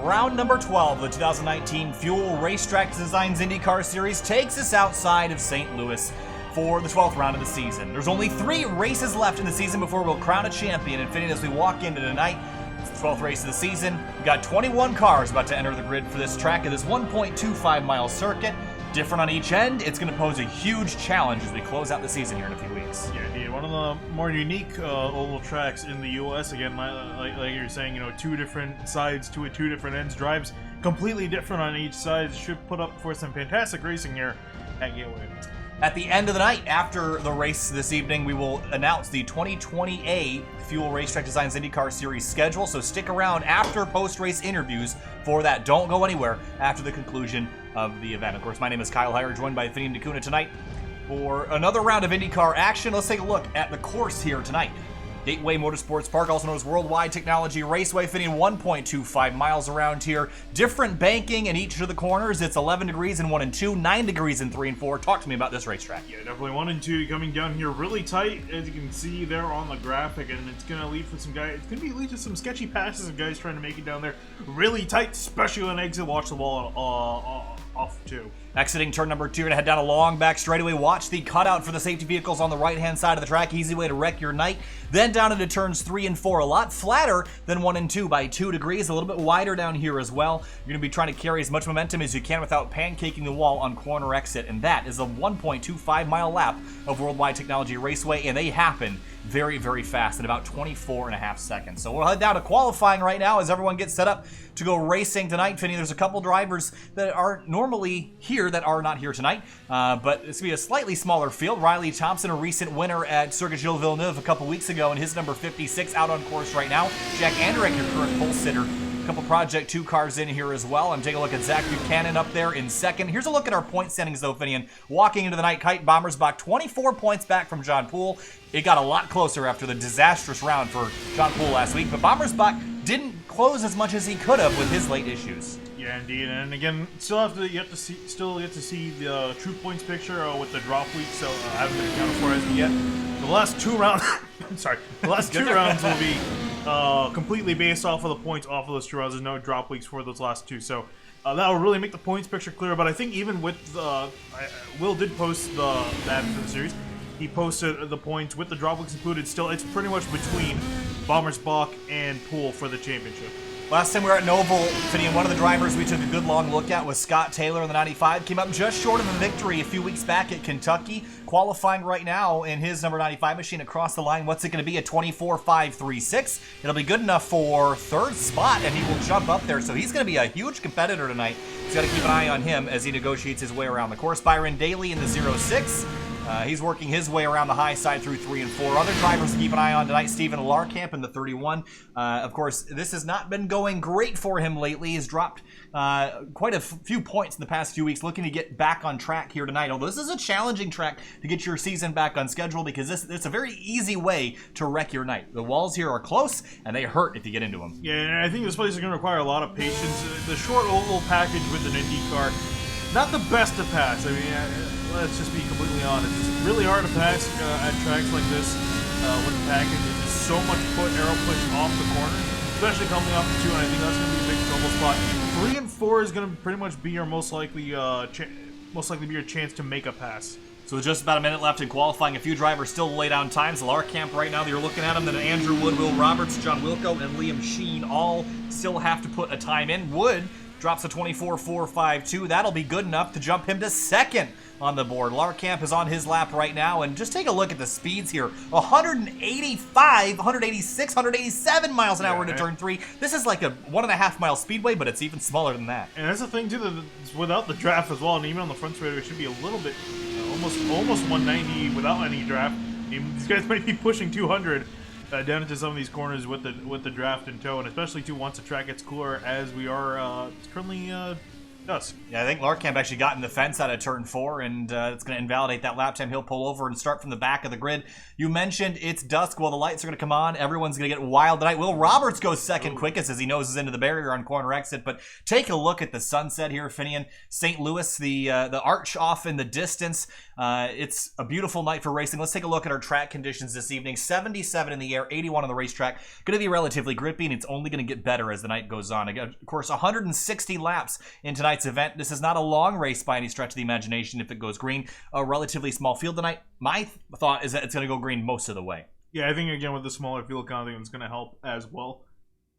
Round number 12 of the 2019 Fuel Racetrack Designs IndyCar Series takes us outside of St. Louis for the 12th round of the season. There's only 3 races left in the season before we'll crown a champion. And fitting as we walk into tonight, it's the 12th race of the season. We've got 21 cars about to enter the grid for this track at this 1.25-mile circuit. Different on each end. It's going to pose a huge challenge as we close out the season here in a few weeks. Yeah, indeed. One of the more unique oval tracks in the U.S. Again, like you're saying, 2 different sides to it, 2 different ends. Drives completely different on each side. Should put up for some fantastic racing here at Gateway. At the end of the night, after the race this evening, we will announce the 2020A Fuel Racetrack Designs IndyCar Series schedule, so stick around after post-race interviews for that. Don't go anywhere after the conclusion of the event. Of course, my name is Kyle Heyer, joined by Finian DeCuna tonight for another round of IndyCar action. Let's take a look at the course here tonight. Gateway Motorsports Park, also known as World Wide Technology Raceway, fitting 1.25 miles around here. Different banking in each of the corners. It's 11 degrees in 1 and 2, 9 degrees in 3 and 4. Talk to me about this racetrack. Yeah, definitely 1 and 2 coming down here really tight, as you can see there on the graphic, and it's going to lead for some guys. It's going to lead to some sketchy passes of guys trying to make it down there really tight, especially on exit. Watch the wall off too. Exiting turn number 2, you're going to head down a long back straightaway. Watch the cutout for the safety vehicles on the right-hand side of the track. Easy way to wreck your night. Then down into turns 3 and 4. A lot flatter than 1 and 2 by 2 degrees. A little bit wider down here as well. You're going to be trying to carry as much momentum as you can without pancaking the wall on corner exit. And that is a 1.25-mile lap of World Wide Technology Raceway. And they happen very, very fast in about 24.5 seconds. So we'll head down to qualifying right now as everyone gets set up to go racing tonight. Finney, there's a couple drivers that are normally here that are not here tonight, but it's going to be a slightly smaller field. Riley Thompson, a recent winner at Circuit Gilles Villeneuve a couple weeks ago, and his number 56 out on course right now. Jack Andrek, your current pole sitter. A couple Project 2 cars in here as well. I'm taking a look at Zach Buchanan up there in second. Here's a look at our point standings, though, Finian. Walking into the night, Kite Bommersbach 24 points back from John Poole. It got a lot closer after the disastrous round for John Poole last week, but Bommersbach didn't close as much as he could have with his late issues. Yeah, indeed, and again, you have to see the true points picture with the drop week, so I haven't been accounted for as of yet. The last 2 rounds, the last 2 rounds will be completely based off of the points off of those 2 rounds. There's no drop weeks for those last 2, so that will really make the points picture clearer. But I think even with Will did post the ad for the series. He posted the points with the drop weeks included. Still, it's pretty much between Bommersbach and Poole for the championship. Last time we were at Noble, Finian, one of the drivers we took a good long look at was Scott Taylor in the 95. Came up just short of a victory a few weeks back at Kentucky. Qualifying right now in his number 95 machine across the line. What's it going to be? A 24.536. It'll be good enough for 3rd spot, and he will jump up there. So he's going to be a huge competitor tonight. He's got to keep an eye on him as he negotiates his way around the course. Byron Daly in the 06. He's working his way around the high side through 3 and 4. Other drivers to keep an eye on tonight, Stephen Larkamp in the 31. Of course, this has not been going great for him lately. He's dropped quite a few points in the past few weeks, looking to get back on track here tonight. Although this is a challenging track to get your season back on schedule because it's a very easy way to wreck your night. The walls here are close, and they hurt if you get into them. Yeah, and I think this place is going to require a lot of patience. The short oval package with an IndyCar, not the best to pass. I mean, let's just be completely honest. It's really hard to pass at tracks like this with the package. It's so much aero push off the corners, especially coming off the 2, and I think that's going to be a big trouble spot. 3 and 4 is going to pretty much be your most likely be your chance to make a pass. So with just about a minute left in qualifying, a few drivers still to lay down times. Larkamp right now, you're looking at him. Then Andrew Wood, Will Roberts, John Wilco, and Liam Sheen all still have to put a time in. Wood drops a 24.452. That'll be good enough to jump him to 2nd on the board. Larkamp is on his lap right now, and just take a look at the speeds here. 185, 186, 187 miles an hour into turn 3. This is like a 1.5 mile speedway, but it's even smaller than that. And that's the thing too, that without the draft as well, and even on the front straightaway, it should be a little bit, almost 190 without any draft. I mean, these guys might be pushing 200 down into some of these corners with the draft in tow, and especially too once the track gets cooler, as we are currently Does. Yeah, I think Larkamp actually got in the fence out of turn 4, and it's going to invalidate that lap time. He'll pull over and start from the back of the grid. You mentioned it's dusk. Well, the lights are going to come on. Everyone's going to get wild tonight. Will Roberts goes second quickest as he noses into the barrier on corner exit. But take a look at the sunset here, Finian. St. Louis, the arch off in the distance. It's a beautiful night for racing. Let's take a look at our track conditions this evening. 77 in the air, 81 on the racetrack. Going to be relatively grippy, and it's only going to get better as the night goes on. Again, of course, 160 laps in tonight's event. This is not a long race by any stretch of the imagination if it goes green. A relatively small field tonight. My thought is that it's going to go green most of the way. Yeah, I think, again, with the smaller field count, I think it's going to help as well.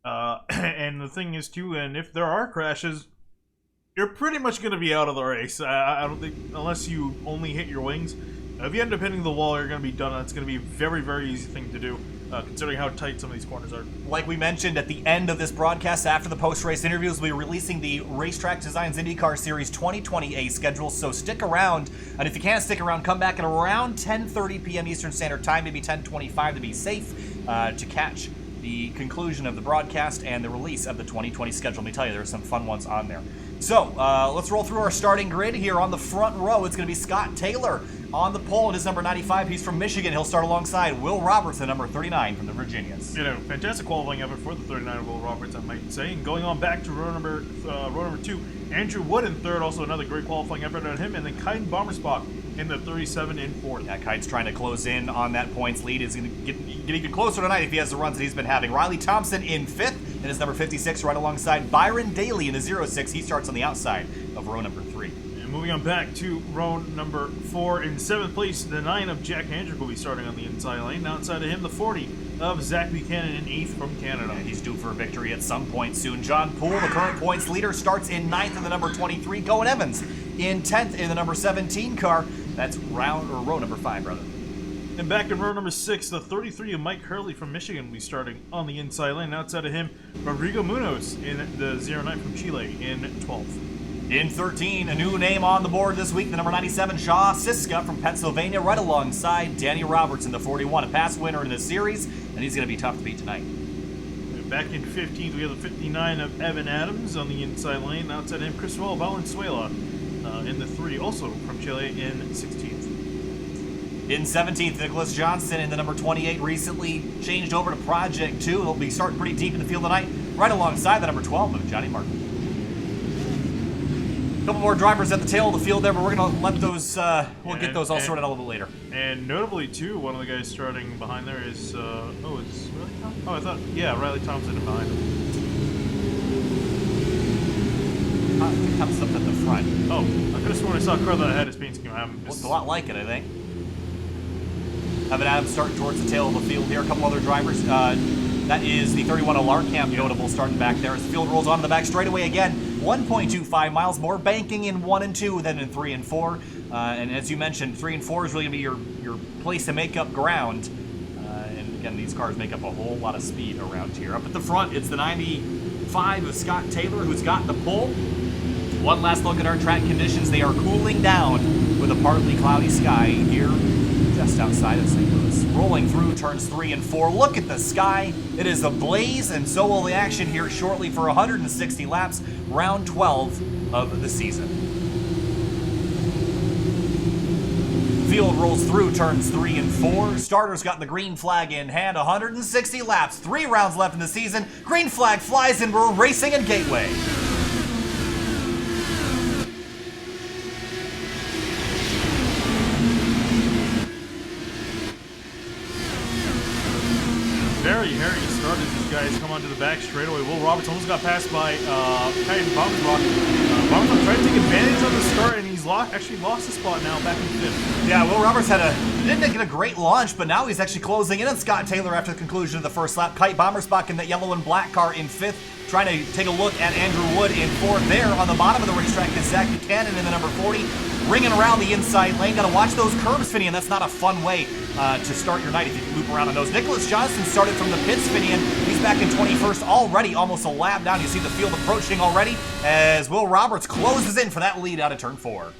And the thing is, too, and if there are crashes, you're pretty much going to be out of the race. I don't think, unless you only hit your wings. If you end up hitting the wall, you're going to be done. That's going to be a very, very easy thing to do, considering how tight some of these corners are. Like we mentioned at the end of this broadcast, after the post-race interviews, we'll be releasing the Racetrack Designs IndyCar Series 2020A schedule, so stick around. And if you can't stick around, come back at around 10:30 p.m. Eastern Standard Time, maybe 10:25 to be safe, to catch the conclusion of the broadcast and the release of the 2020 schedule. Let me tell you, there are some fun ones on there. So, let's roll through our starting grid here. On the front row, it's going to be Scott Taylor on the pole in his number 95. He's from Michigan. He'll start alongside Will Roberts, the number 39 from the Virginias. You know, fantastic qualifying effort for the 39 Will Roberts, I might say. And going on back to row number 2, Andrew Wood in third, also another great qualifying effort on him. And then Kite Bommerspach in the 37 in fourth. Yeah, Kite's trying to close in on that points lead. He's going to get even closer tonight if he has the runs that he's been having. Riley Thompson in fifth in his number 56, right alongside Byron Daly in the 06. He starts on the outside of row number 3. And moving on back to row number 4, in 7th place, the 9 of Jack Hendrick will be starting on the inside lane. Outside of him, the 40 of Zach Buchanan in 8th from Canada. And he's due for a victory at some point soon. John Poole, the current points leader, starts in 9th in the number 23. Cohen Evans in 10th in the number 17 car. That's row number 5, brother. And back in row number 6, the 33 of Mike Hurley from Michigan will be starting on the inside lane. Outside of him, Rodrigo Munoz in the 09 from Chile in 12th. In 13, a new name on the board this week, the number 97, Shaw Siska from Pennsylvania, right alongside Danny Roberts in the 41, a past winner in this series, and he's going to be tough to beat tonight. And back in 15th, we have the 59 of Evan Adams on the inside lane. Outside of him, Cristóbal Valenzuela in the 3, also from Chile in 16th. In 17th, Nicholas Johnson in the number 28, recently changed over to Project 2. He'll be starting pretty deep in the field tonight, right alongside the number 12 of Johnny Martin. A couple more drivers at the tail of the field there, but we're going to let those, we'll get those all sorted out a little bit later. And notably, too, one of the guys starting behind there is, it's Riley Thompson? Oh, I thought, yeah, Riley Thompson behind him. It comes up at the front. Oh, I could have sworn I saw a car that had his paint scheme. Looks a lot like it, I think. Evan Adams starting towards the tail of the field here. A couple other drivers. That is the 31 of Larkamp, notable starting back there as the field rolls onto the back straightaway again. 1.25 miles more banking in 1 and 2 than in 3 and 4. And as you mentioned, 3 and 4 is really going to be your place to make up ground. And again, these cars make up a whole lot of speed around here. Up at the front, it's the 95 of Scott Taylor who's got the pole. One last look at our track conditions. They are cooling down with a partly cloudy sky here just outside of St. Louis. Rolling through turns 3 and 4. Look at the sky. It is ablaze, and so will the action here shortly for 160 laps, round 12 of the season. Field rolls through turns 3 and 4. Starters got the green flag in hand. 160 laps, 3 rounds left in the season. Green flag flies, and we're racing at Gateway. Very hairy start as these guys come onto the back straightaway. Will Roberts almost got passed by Kite Bommerspach. Bommerspach tried to take advantage of the start, and he's actually lost his spot now, back in 5th. Yeah, Will Roberts didn't get a great launch, but now he's actually closing in on Scott Taylor after the conclusion of the first lap. Kite Bommerspach in that yellow and black car in 5th, trying to take a look at Andrew Wood in 4th there. On the bottom of the racetrack is Zach Buchanan in the number 40, ringing around the inside lane. Got to watch those curbs, Finian. That's not a fun way to start your night if you loop around on those. Nicholas Johnson started from the pits, Finian. He's back in 21st already, almost a lap down. You see the field approaching already as Will Roberts closes in for that lead out of turn 4.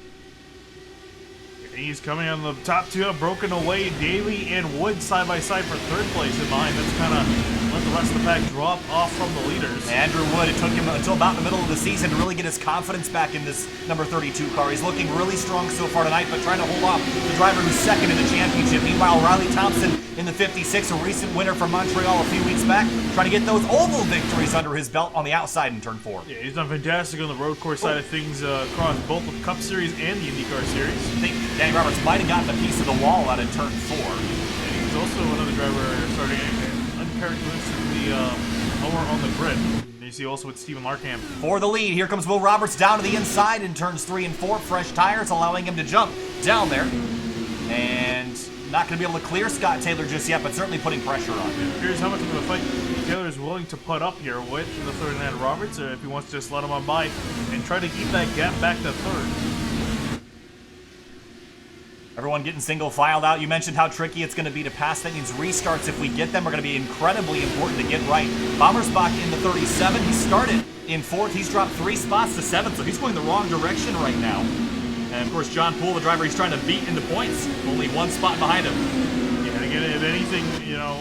He's coming on the top 2, broken away. Daly and Wood side by side for 3rd place in line. That's kind of let the the rest of the pack drop off from the leaders. Andrew Wood, it took him until about the middle of the season to really get his confidence back in this number 32 car. He's looking really strong so far tonight, but trying to hold off the driver who's second in the championship. Meanwhile, Riley Thompson in the 56, a recent winner from Montreal a few weeks back, trying to get those oval victories under his belt on the outside in turn 4. Yeah, he's done fantastic on the road course side of things across both the Cup Series and the IndyCar Series. I think Danny Roberts might have gotten a piece of the wall out of turn 4. And he's also another driver starting uncharacteristically lower on the grid. And you see also with Stephen Larkamp. For the lead, here comes Will Roberts down to the inside in turns 3 and 4. Fresh tires allowing him to jump down there. And not going to be able to clear Scott Taylor just yet, but certainly putting pressure on. Here's how much of a fight Taylor is willing to put up here with the third man Roberts, or if he wants to just let him on by and try to keep that gap back to third. Everyone getting single filed out. You mentioned how tricky it's going to be to pass. That means restarts, if we get them, are going to be incredibly important to get right. Bommersbach in the 37. He started in 4th. He's dropped 3 spots to 7th, so he's going the wrong direction right now. And of course, John Poole, the driver he's trying to beat into points, only 1 spot behind him. Yeah, and again, if anything, you know,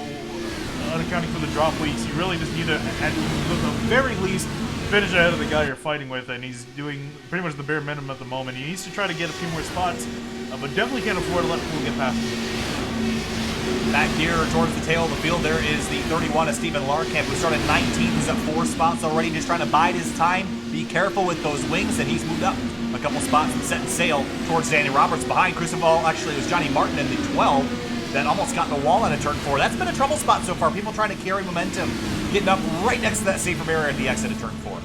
unaccounting for the drop weeks, you really just need to, at the very least, finish ahead of the guy you're fighting with, and he's doing pretty much the bare minimum at the moment. He needs to try to get a few more spots, but definitely can't afford to let Poole get past him. Back here towards the tail of the field, there is the 31 of Stephen Larkamp, who started 19th. He's up 4 spots already, just trying to bide his time. Be careful with those wings, and he's moved up a couple spots and setting sail towards Danny Roberts behind. Crucival, actually, it was Johnny Martin in the 12 that almost got the wall on a turn 4. That's been a trouble spot so far. People trying to carry momentum, getting up right next to that safer barrier at the exit of turn 4.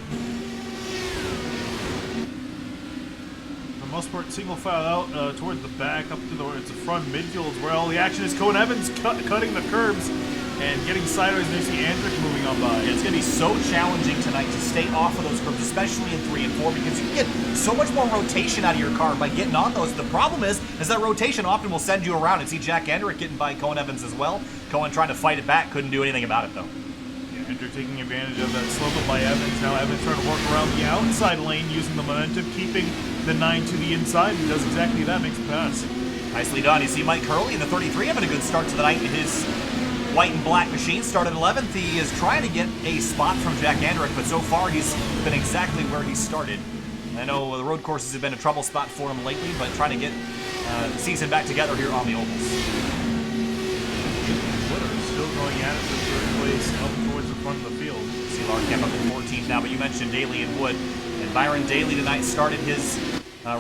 For the most part, single file out towards the back, up to the front midfield is where all the action is. Cohen Evans cutting the curbs and getting sideways, and you see Andrick moving on by. It's going to be so challenging tonight to stay off of those curbs, especially in 3 and 4, because you can get so much more rotation out of your car by getting on those. The problem is that rotation often will send you around. And see Jack Andrick getting by Cohen Evans as well. Cohen trying to fight it back, couldn't do anything about it though. Yeah, Andrick taking advantage of that slope up by Evans. Now Evans trying to work around the outside lane using the momentum, keeping the 9 to the inside. He does exactly that, makes a pass. Nicely done. You see Mike Hurley in the 33 having a good start to the night. His white and black machine started 11th. He is trying to get a spot from Jack Andrick, but so far he's been exactly where he started. I know the road courses have been a trouble spot for him lately, but trying to get the season back together here on the ovals. Woodard still going at it for third place up towards the front of the field. See Larkamp up in 14th now, but you mentioned Daly and Wood. And Byron Daly tonight started his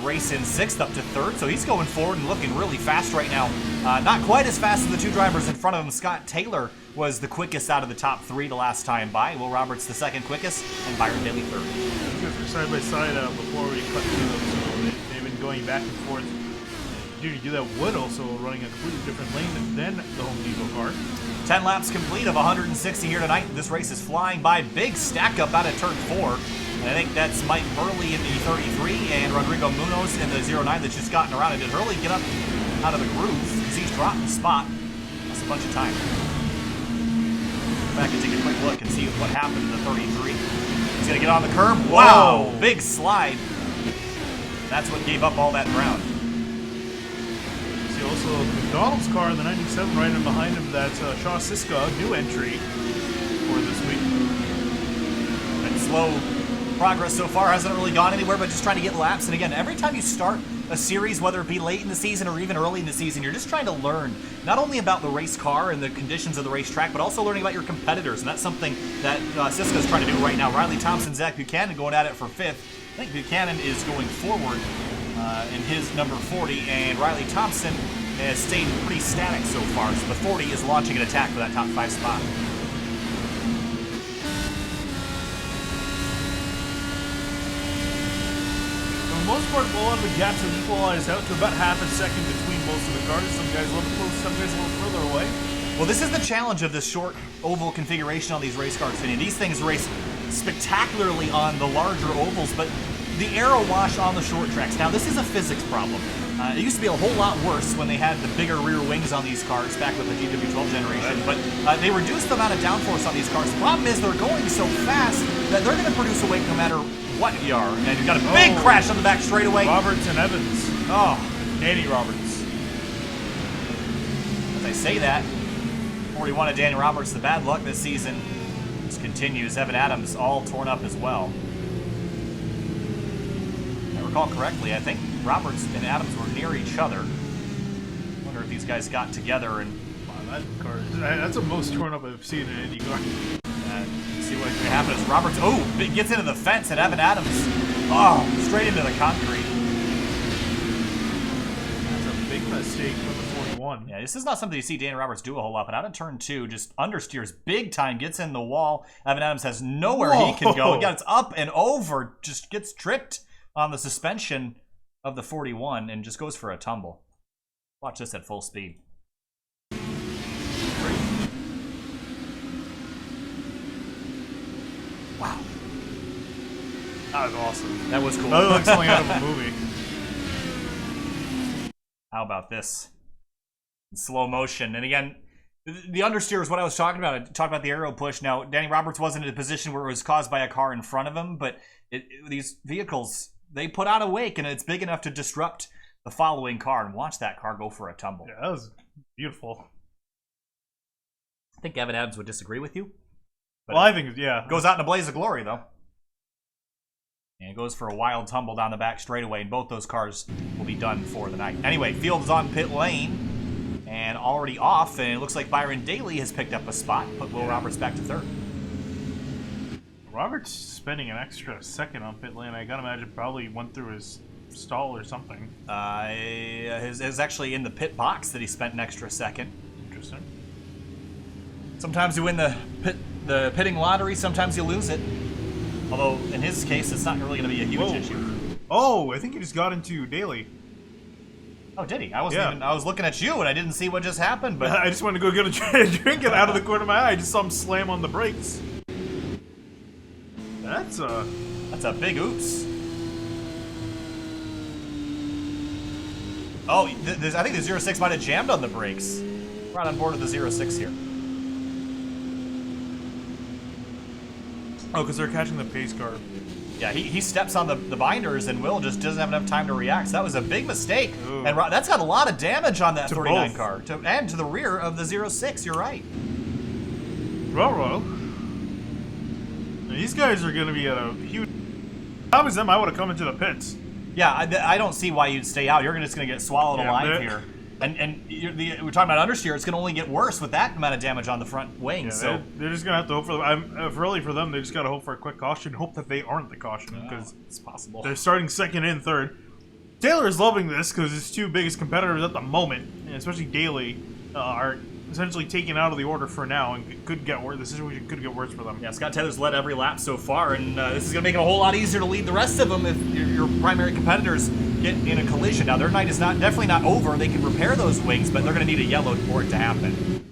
race in 6th up to 3rd, so he's going forward and looking really fast right now. Not quite as fast as the 2 drivers in front of him. Scott Taylor was the quickest out of the top 3 the last time by. Will Roberts the 2nd quickest, and Byron Daly 3rd. These guys were side by side before we cut to them, so they've been going back and forth. You do that. Wood also running a completely different lane than the Home Depot car. 10 laps complete of 160 here tonight. This race is flying by. Big stack up out of turn 4. And I think that's Mike Hurley in the 33 and Rodrigo Munoz in the 09 that's just gotten around. And did Hurley get up out of the groove? Because he's dropped the spot. That's a bunch of time. Go back and take a quick look and see what happened in the 33. He's going to get on the curb. Wow! Whoa. Big slide. That's what gave up all that ground. See also McDonald's car in the 97 right in behind him. That's Shaw Siska, new entry for this week. And slow progress so far, hasn't really gone anywhere, but just trying to get laps. And again, every time you start a series, whether it be late in the season or even early in the season, you're just trying to learn not only about the race car and the conditions of the racetrack, but also learning about your competitors. And that's something that Siska's trying to do right now. Riley Thompson, Zach Buchanan going at it for 5th. I think Buchanan is going forward in his number 40, and Riley Thompson has stayed pretty static so far. So the 40 is launching an attack for that top 5 spot. For the most part, a lot of the gaps have equalized out to about half a second between most of the cars. Some guys a little close, some guys a little further away. Well, this is the challenge of this short oval configuration on these race cars, Vinny. These things race spectacularly on the larger ovals, but the aero wash on the short tracks. Now, this is a physics problem. It used to be a whole lot worse when they had the bigger rear wings on these cars back with the GW12 generation, but they reduced the amount of downforce on these cars. The problem is they're going so fast that they're going to produce a weight no matter what you are. And you've got a big crash on the back straightaway. Roberts and Evans. Oh, Danny Roberts. as I say that, 41 of Danny Roberts, the bad luck this season. This continues. Evan Adams all torn up as well. If I recall correctly, I think Roberts and Adams were near each other. Wonder if these guys got together and... Wow, that car, that's the most torn up I've seen in an IndyCar. See what can happen as Roberts, gets into the fence, and Evan Adams, straight into the concrete. That's a big mistake for the 41. Yeah, this is not something you see Danny Roberts do a whole lot, but out of turn 2, just understeers big time, gets in the wall. Evan Adams has nowhere he can go. Again, it's up and over, just gets tripped on the suspension of the 41 and just goes for a tumble. Watch this at full speed. Wow. That was awesome. That was cool. That looked like something out of a movie. How about this? In slow motion. And again, the understeer is what I was talking about. I talked about the aerial push. Now, Danny Roberts wasn't in a position where it was caused by a car in front of him, but these vehicles, they put out a wake, and it's big enough to disrupt the following car. And watch that car go for a tumble. Yeah, that was beautiful. I think Evan Adams would disagree with you. Well, I think, yeah. Goes out in a blaze of glory, though. And it goes for a wild tumble down the back straightaway, and both those cars will be done for the night. Anyway, field is on pit lane and already off, and it looks like Byron Daly has picked up a spot, put Will Roberts back to third. Roberts spending an extra second on pit lane. I gotta imagine probably went through his stall or something. It was actually in the pit box that he spent an extra second. Interesting. Sometimes you win the pitting lottery, sometimes you lose it. Although, in his case, it's not really going to be a huge issue. Oh, I think he just got into Daly. Oh, did he? I was looking at you, and I didn't see what just happened, but... I just wanted to go get a drink, and out of the corner of my eye, I just saw him slam on the brakes. That's a big oops. Oh, I think the 06 might have jammed on the brakes. Right on board with the 06 here. Oh, because they're catching the pace car. Yeah, he steps on the binders, and Will just doesn't have enough time to react. So that was a big mistake. Ooh. And that's got a lot of damage on that To 39 both. car. And to the rear of the 06, you're right. Well. These guys are going to be at a huge... If I was them, I would have come into the pits. Yeah, I don't see why you'd stay out. You're just going to get swallowed alive here. And we're talking about understeer. It's going to only get worse with that amount of damage on the front wing. Yeah, so they're just going to have to hope for really for them, they just got to hope for a quick caution. Hope that they aren't the caution, because it's possible. They're starting second and third. Taylor is loving this because his two biggest competitors at the moment, and especially Daly, are essentially taken out of the order for now, and could get worse. The situation could get worse for them. Yeah, Scott Taylor's led every lap so far, and this is going to make it a whole lot easier to lead the rest of them if your primary competitors get in a collision. Now, their night is definitely not over. They can repair those wings, but they're going to need a yellow for it to happen.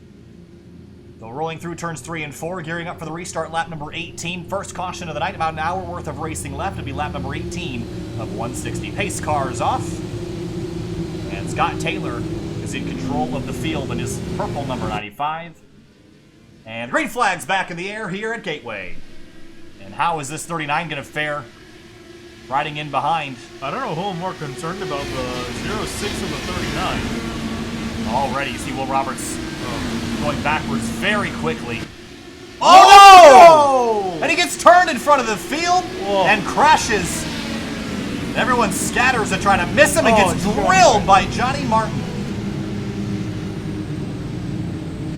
So rolling through turns 3 and 4, gearing up for the restart, lap number 18. First caution of the night, about an hour worth of racing left. It'll be lap number 18 of 160. Pace cars off, and Scott Taylor is in control of the field in his purple number 95. And green flag's back in the air here at Gateway. And how is this 39 going to fare riding in behind? I don't know who I'm more concerned about, the 06 or the 39. Already, you see Will Roberts going backwards very quickly. Oh, no! And he gets turned in front of the field and crashes. Everyone scatters to try to miss him and gets drilled by Johnny Martin.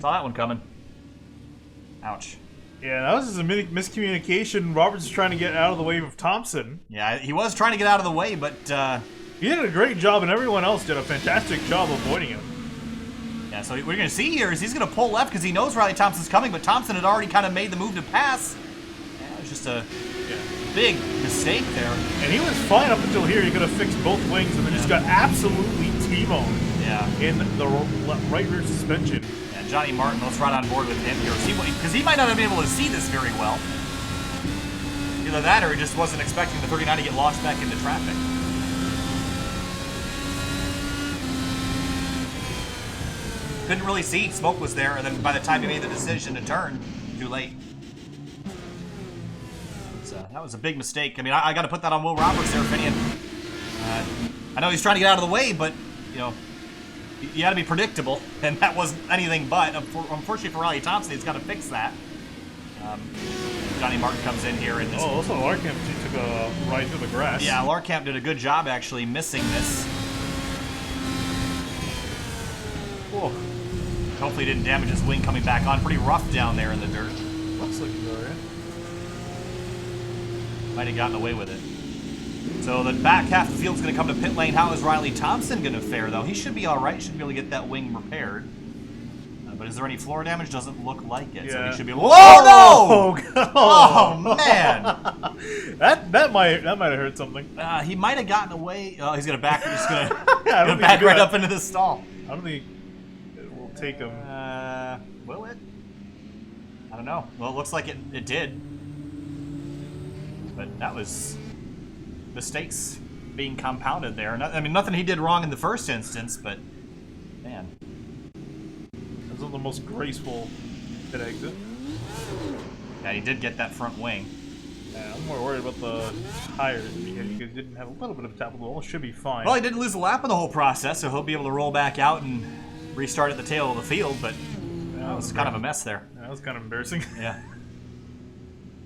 Saw that one coming. Ouch. Yeah, that was just a miscommunication. Roberts is trying to get out of the way of Thompson. Yeah, he was trying to get out of the way, but... he did a great job, and everyone else did a fantastic job avoiding him. Yeah, so what you're going to see here is he's going to pull left because he knows Riley Thompson's coming, but Thompson had already kind of made the move to pass. Yeah, it was just a big mistake there. And he was fine up until here. He could have fixed both wings, and then just got absolutely T-boned in the right rear suspension. Johnny Martin, let's ride on board with him here. Because he might not have been able to see this very well. Either that or he just wasn't expecting the 39 to get lost back into traffic. Couldn't really see. Smoke was there, and then by the time he made the decision to turn, too late. So that was a big mistake. I mean, I got to put that on Will Roberts there, Finian. I know he's trying to get out of the way, but, you know, you got to be predictable, and that wasn't anything but. Unfortunately for Riley Thompson, he's got to fix that. Johnny Martin comes in here and just... Oh, also Larkamp took a ride through the grass. Yeah, Larkamp did a good job actually missing this. Oh. Hopefully he didn't damage his wing coming back on. Pretty rough down there in the dirt. Looks like he's alright. Might have gotten away with it. So the back half of the field's going to come to pit lane. How is Riley Thompson going to fare, though? He should be all right. Should be able to get that wing repaired. But is there any floor damage? Doesn't look like it. Yeah. So he should be. Whoa, no! Oh man! that might have hurt something. He might have gotten away. Oh, he's going to back. He's going to back right up into the stall. I don't think it will take him. Will it? I don't know. Well, it looks like it did. But that was mistakes being compounded there. I mean, nothing he did wrong in the first instance, but man. That was the most graceful pit exit. Yeah, he did get that front wing. Yeah, I'm more worried about the tires because he didn't have a little bit of tap of the wall. Should be fine. Well, he didn't lose a lap in the whole process, so he'll be able to roll back out and restart at the tail of the field, but that was kind of a mess there. That was kind of embarrassing. Yeah.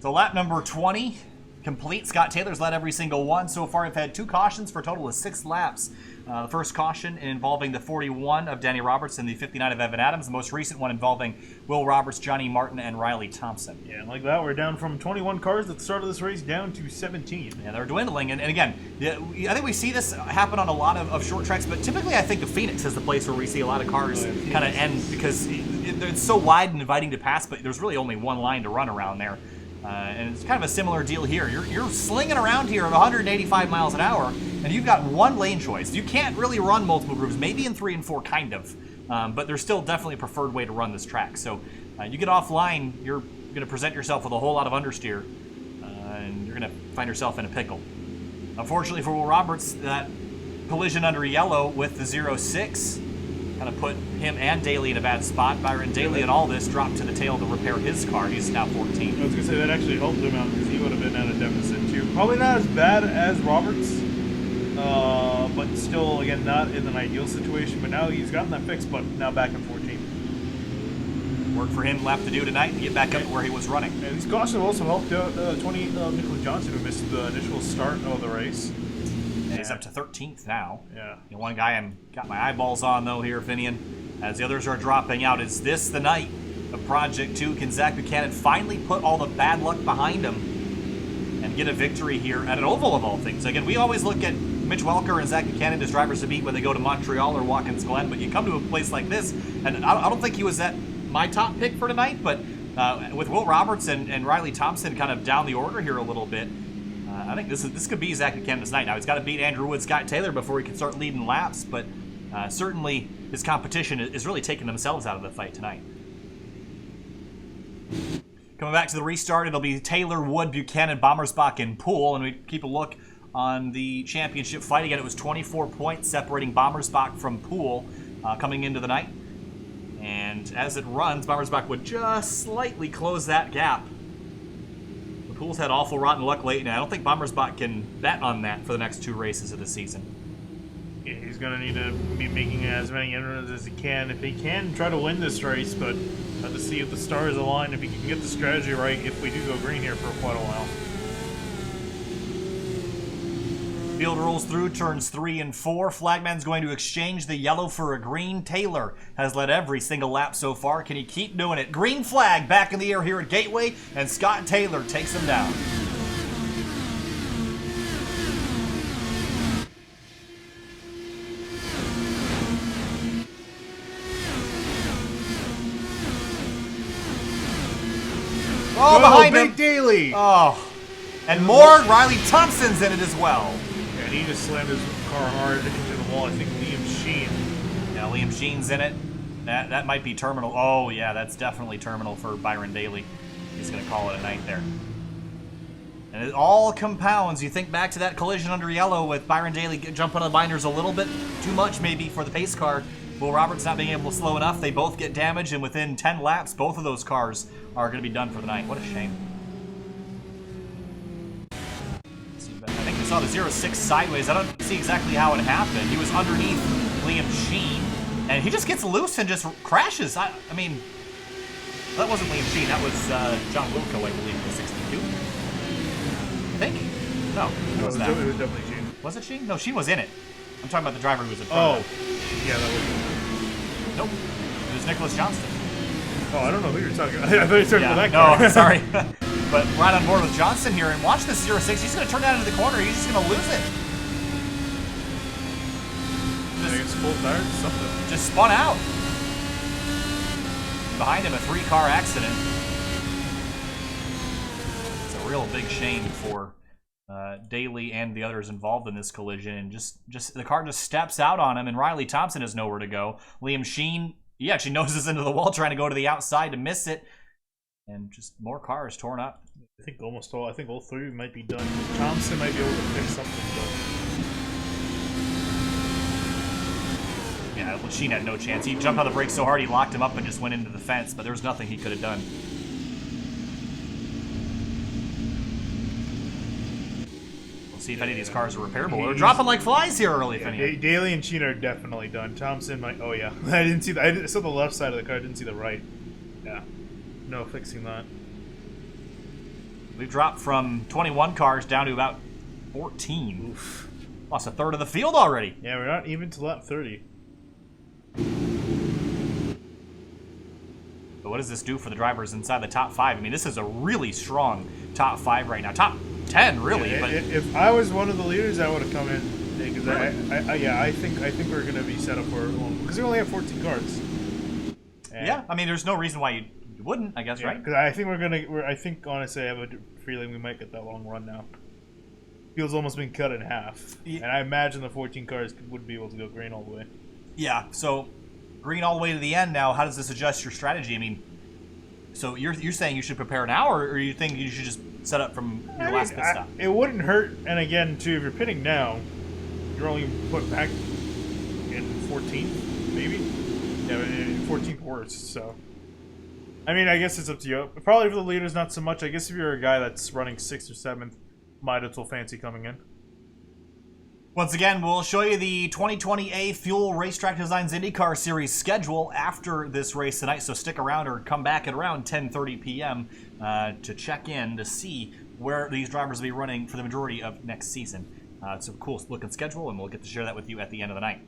So lap number 20. Complete. Scott Taylor's led every single one. So far, I've had 2 cautions for a total of 6 laps. The first caution involving the 41 of Danny Roberts and the 59 of Evan Adams. The most recent one involving Will Roberts, Johnny Martin, and Riley Thompson. Yeah, and like that, we're down from 21 cars at the start of this race down to 17. Yeah, they're dwindling. And again, I think we see this happen on a lot of short tracks, but typically I think the Phoenix is the place where we see a lot of cars kind of end because it's so wide and inviting to pass, but there's really only one line to run around there. And it's kind of a similar deal here. You're slinging around here at 185 miles an hour, and you've got one lane choice. You can't really run multiple grooves, maybe in 3 and 4, kind of. But there's still definitely a preferred way to run this track. So you get offline, you're going to present yourself with a whole lot of understeer, and you're going to find yourself in a pickle. Unfortunately for Will Roberts, that collision under yellow with the 0-6 kind of put him and Daly in a bad spot. Byron Daly and all this dropped to the tail to repair his car. He's now 14. I was going to say that actually helped him out because he would have been at a deficit too. Probably not as bad as Roberts, but still, again, not in an ideal situation. But now he's gotten that fixed, but now back in 14. Work for him left to do tonight to get back up to where he was running. And these cautions also helped out 20 Nicholas Johnson, who missed the initial start of the race. Yeah, he's up to 13th now. Yeah. The one guy I'm got my eyeballs on, though, here, Finian, as the others are dropping out. Is this the night of Project 2? Can Zach Buchanan finally put all the bad luck behind him and get a victory here at an oval of all things? Again, we always look at Mitch Welker and Zach Buchanan as drivers to beat when they go to Montreal or Watkins Glen, but you come to a place like this, and I don't think he was my top pick for tonight, but with Will Roberts and Riley Thompson kind of down the order here a little bit, I think this could be Zach Buchanan's night. Now, he's got to beat Andrew Wood, Scott Taylor before he can start leading laps, but certainly his competition is really taking themselves out of the fight tonight. Coming back to the restart, it'll be Taylor, Wood, Buchanan, Bommersbach, and Poole, and we keep a look on the championship fight. Again, it was 24 points separating Bommersbach from Poole coming into the night. And as it runs, Bommersbach would just slightly close that gap. The Poole's had awful rotten luck lately, and I don't think Bommersbach can bet on that for the next 2 races of the season. Yeah, he's going to need to be making as many inroads as he can. If he can, try to win this race, but have to see if the stars align, if he can get the strategy right, if we do go green here for quite a while. Field rolls through turns 3 and 4. Flagman's going to exchange the yellow for a green. Taylor has led every single lap so far. Can he keep doing it? Green flag back in the air here at Gateway, and Scott Taylor takes him down. Oh, behind him. Big Daly. Oh, and more. Riley Thompson's in it as well. And he just slammed his car hard into the wall. I think Liam Sheen. Yeah, Liam Sheen's in it. That might be terminal. Oh, yeah, that's definitely terminal for Byron Daly. He's going to call it a night there. And it all compounds. You think back to that collision under yellow with Byron Daly jumping on the binders a little bit too much maybe for the pace car. Will Roberts not being able to slow enough. They both get damaged, and within 10 laps, both of those cars are going to be done for the night. What a shame. I think we saw the 0-6 sideways. I don't see exactly how it happened. He was underneath Liam Sheen, and he just gets loose and just crashes. I mean, That wasn't Liam Sheen. That was John Wilco, I believe, in the 62. I think. No, it was that. It was definitely Sheen. Was it Sheen? No, Sheen was in it. I'm talking about the driver who was in front of him. Yeah, that was. Nope. It was Nicholas Johnston. Oh, I don't know who you're talking about. I thought you were talking about that guy. guy. No, sorry. But right on board with Johnston here, and watch this 06. He's going to turn that into the corner. He's just going to lose it. I think it's full tires, something. Just spun out. Behind him, a 3-car accident. It's a real big shame for Daly and the others involved in this collision, and just the car just steps out on him, and Riley Thompson has nowhere to go. Liam Sheen, he actually noses into the wall trying to go to the outside to miss it, and just more cars torn up. I think all three might be done. Thompson might be able to fix something, but yeah, Sheen had no chance. He jumped on the brakes so hard he locked him up and just went into the fence, but there was nothing he could have done. See if any of these cars are repairable. They're dropping like flies here early, Finian. Daly and Sheen are definitely done. Thompson might. Oh yeah, I didn't see that. I saw the left side of the car. I didn't see the right. Yeah, no fixing that. We've dropped from 21 cars down to about 14. Oof. Lost a third of the field already. Yeah, we're not even to lap 30. But what does this do for the drivers inside the top 5? I mean, this is a really strong top 5 right now. Top 10, really. Yeah, but if I was one of the leaders, I would have come in because I think we're gonna be set up for because we only have 14 cars. And yeah, I mean, there's no reason why you wouldn't, I guess, right? Because I think I think honestly, I have a feeling we might get that long run now. Field's almost been cut in half, and I imagine the 14 cars would be able to go green all the way. Yeah, so green all the way to the end. Now, how does this adjust your strategy? I mean, so you're saying you should prepare now, or you think you should just set up from your last pit stop? It wouldn't hurt, and again, too, if you're pitting now, you're only put back in 14th, maybe? Yeah, 14th worst, so. I mean, I guess it's up to you. Probably for the leaders, not so much. I guess if you're a guy that's running 6th or 7th, might as well fancy coming in. Once again, we'll show you the 2020 Fuel Racetrack Designs IndyCar Series schedule after this race tonight, so stick around or come back at around 10:30 p.m. To check in to see where these drivers will be running for the majority of next season. It's a cool looking schedule, and we'll get to share that with you at the end of the night.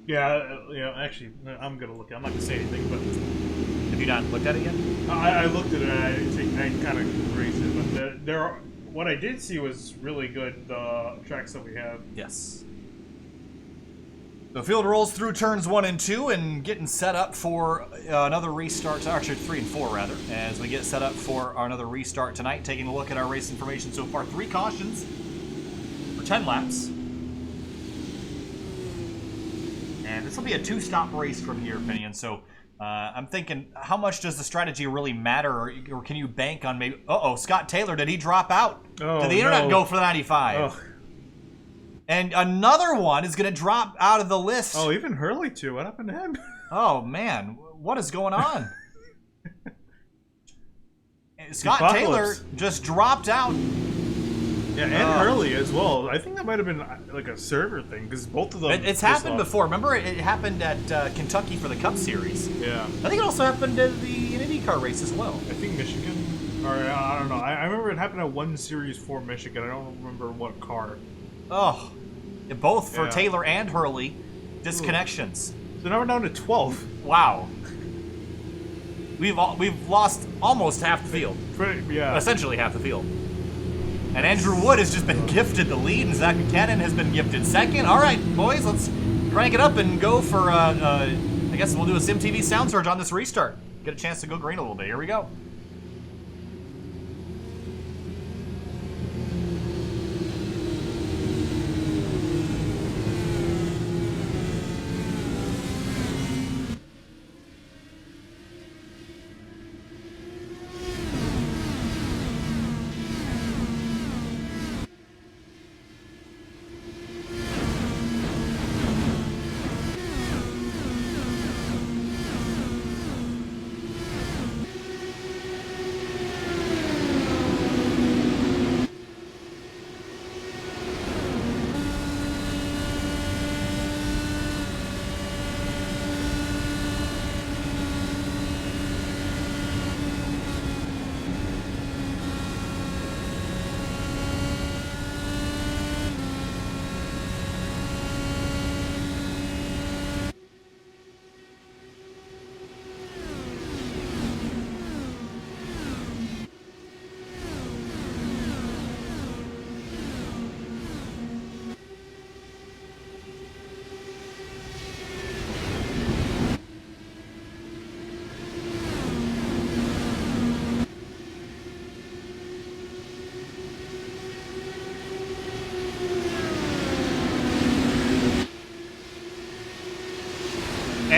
Yeah, actually, I'm going to look at it. I'm not going to say anything, but... Have you not looked at it yet? I looked at it, and I kind of grazed it, but there are... What I did see was really good, the tracks that we have. Yes. The field rolls through turns 1 and 2 and getting set up for another restart, actually 3 and 4 rather, as we get set up for another restart tonight. Taking a look at our race information so far, 3 cautions for 10 laps. And this will be a 2-stop race from here, Finian, so I'm thinking, how much does the strategy really matter, or can you bank on maybe... Uh-oh, Scott Taylor, did he drop out? Oh, did the internet go for the 95? Oh. And another one is going to drop out of the list. Oh, even Hurley, too. What happened to him? Oh, man. What is going on? Scott Taylor just dropped out. Yeah, and Hurley as well. I think that might have been like a server thing, because both of them... It's happened before. Remember, it happened at Kentucky for the Cup Series. Yeah. I think it also happened at the IndyCar race as well. I think Michigan, or I don't know. I remember it happened at one series for Michigan. I don't remember what car. Oh, both for Taylor and Hurley, disconnections. So now we're down to 12. Wow. We've lost almost half the field. Yeah. Essentially half the field. And Andrew Wood has just been gifted the lead, and Zach Buchanan has been gifted second. All right, boys, let's rank it up and go for, I guess we'll do a SimTV sound surge on this restart. Get a chance to go green a little bit. Here we go.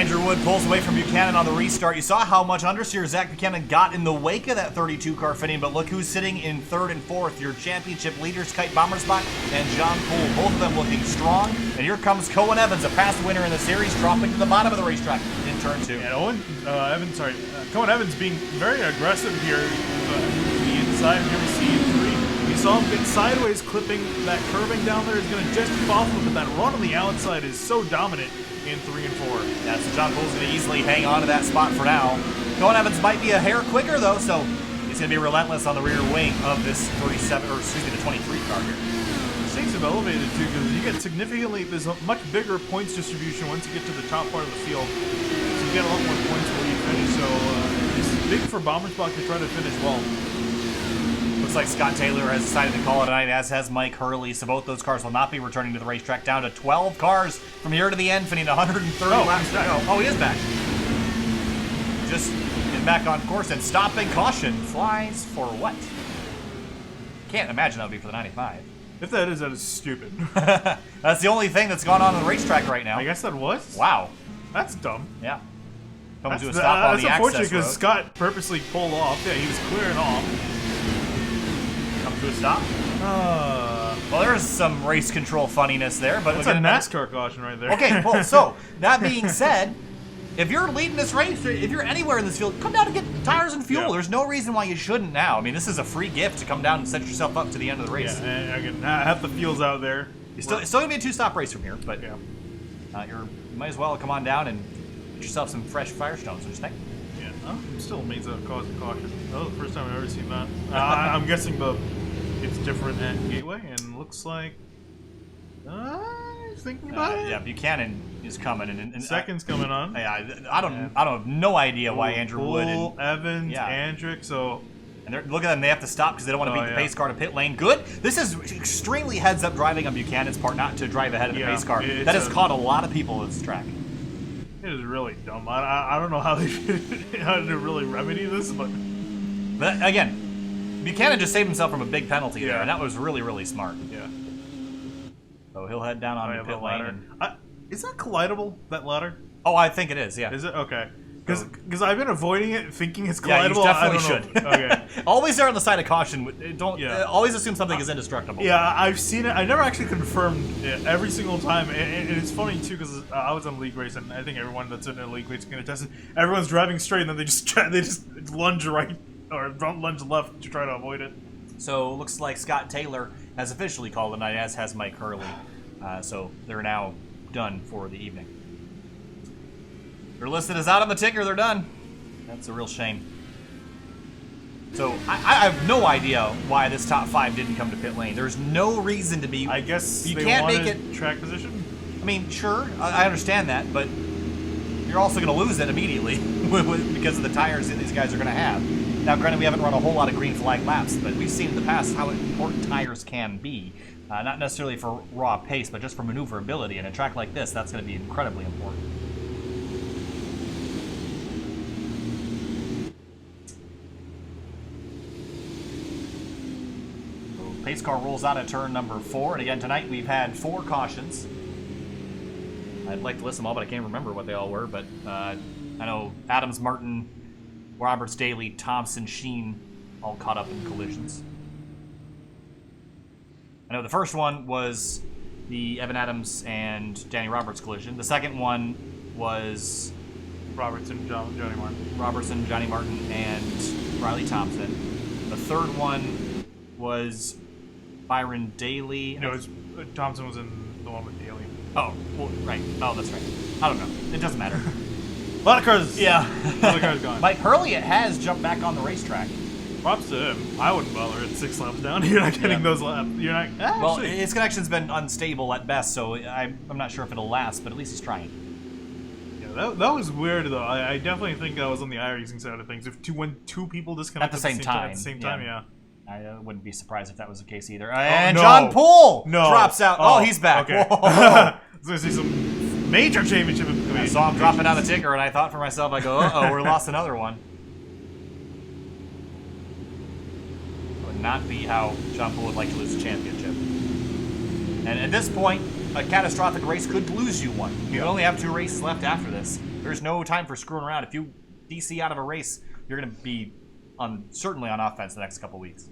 Andrew Wood pulls away from Buchanan on the restart. You saw how much understeer Zach Buchanan got in the wake of that 32-car fitting, but look who's sitting in 3rd and 4th. Your championship leaders, Kite Bommersbach and John Poole, both of them looking strong. And here comes Cohen Evans, a past winner in the series, dropping to the bottom of the racetrack in turn 2. And Cohen Evans being very aggressive here the inside. Here we see 3. We saw him get sideways, clipping that curving down there is going to just be possible, but that run on the outside is so dominant in 3 and 4. Yeah, so John Poole's going to easily hang on to that spot for now. Cohen Evans might be a hair quicker though, so he's going to be relentless on the rear wing of this the 23 car here. Things have elevated too, because you get there's a much bigger points distribution once you get to the top part of the field. So you get a lot more points where you finish, so this is big for Bommersbach to try to finish well. Looks like Scott Taylor has decided to call it a night, as has Mike Hurley, so both those cars will not be returning to the racetrack. Down to 12 cars from here to the end, finishing 130 laps. Oh, he is back. Just getting back on course, and stopping caution flies for what? Can't imagine that would be for the 95. If that is stupid. That's the only thing that's gone on the racetrack right now. I guess that was? Wow. That's dumb. Yeah. Coming to a stop on the access road. That's unfortunate because Scott purposely pulled off. Yeah, he was clearing off. Come to a stop. Well, there's some race control funniness there, but it's a NASCAR caution right there. Okay, well, so that being said, if you're leading this race, if you're anywhere in this field, come down and get tires and fuel. Yeah. There's no reason why you shouldn't now. I mean, this is a free gift to come down and set yourself up to the end of the race. Yeah, and again, half the field's out there. It's still gonna be a 2-stop race from here, but yeah. You might as well come on down and get yourself some fresh Firestones, don't you think? Yeah, I'm still amazed at causing caution. That was the first time I've ever seen that. I'm guessing it's different at Gateway, and looks like thinking about it. Yeah, Buchanan is coming, and second's coming on. Yeah, I have no idea why Andrew Wood and Evans, Andrick, so. And look at them, they have to stop because they don't want to beat the pace car to pit lane. Good. This is extremely heads-up driving on Buchanan's part, not to drive ahead of the pace car. That has caught a lot of people at this track. It is really dumb. I don't know how to really remedy this, but again, Buchanan just saved himself from a big penalty there, and that was really, really smart. Yeah. So he'll head down on the pit lane. Is that collidable, that ladder? Oh, I think it is, yeah. Is it? Okay. Because I've been avoiding it, thinking it's collidable. Yeah, you definitely should. Okay. Always err on the side of caution. Always assume something is indestructible. Yeah, I've seen it. I never actually confirmed it every single time. And it's funny, too, because I was on league race, and I think everyone that's in a league race can attest it. Everyone's driving straight, and then they just lunge right or lunge left to try to avoid it. So, looks like Scott Taylor has officially called the night, as has Mike Hurley. So, they're now done for the evening. They're listed as out on the ticker, they're done. That's a real shame. So, I have no idea why this top 5 didn't come to pit lane. There's no reason to be... I guess you they can't wanted make it track position? I mean, sure, I understand that, but you're also going to lose it immediately because of the tires that these guys are going to have. Now, granted, we haven't run a whole lot of green flag laps, but we've seen in the past how important tires can be. Not necessarily for raw pace, but just for maneuverability. And a track like this, that's going to be incredibly important. So, pace car rolls out at turn number 4. And again, tonight we've had 4 cautions. I'd like to list them all, but I can't remember what they all were. But I know Adams, Martin, Roberts, Daly, Thompson, Sheen all caught up in collisions. I know the first one was the Evan Adams and Danny Roberts collision. The second one was Robertson, Johnny Martin. Robertson, Johnny Martin, and Riley Thompson. The third one was Byron Daly. No, Thompson was in the one with Daly. Oh, well, right. Oh, that's right. I don't know. It doesn't matter. A lot of cars. Yeah. A lot of cars gone. Mike Hurley has jumped back on the racetrack. Props to him. I wouldn't bother at 6 laps down. You're not getting those laps. You're not. Well, his connection's been unstable at best, so I'm not sure if it'll last, but at least he's trying. Yeah, that was weird though. I definitely think I was on the iRacing side of things. When two people disconnect at the same time. At the same time, yeah. I wouldn't be surprised if that was the case either. And John Poole drops out. Oh, he's back. Okay. I was going to see some major championship. I saw him dropping down the ticker, and I thought for myself, I go, uh-oh, we lost another one. Would not be how John Poole would like to lose a championship. And at this point, a catastrophic race could lose you one. You only have 2 races left after this. There's no time for screwing around. If you DC out of a race, you're going to be certainly on offense the next couple weeks.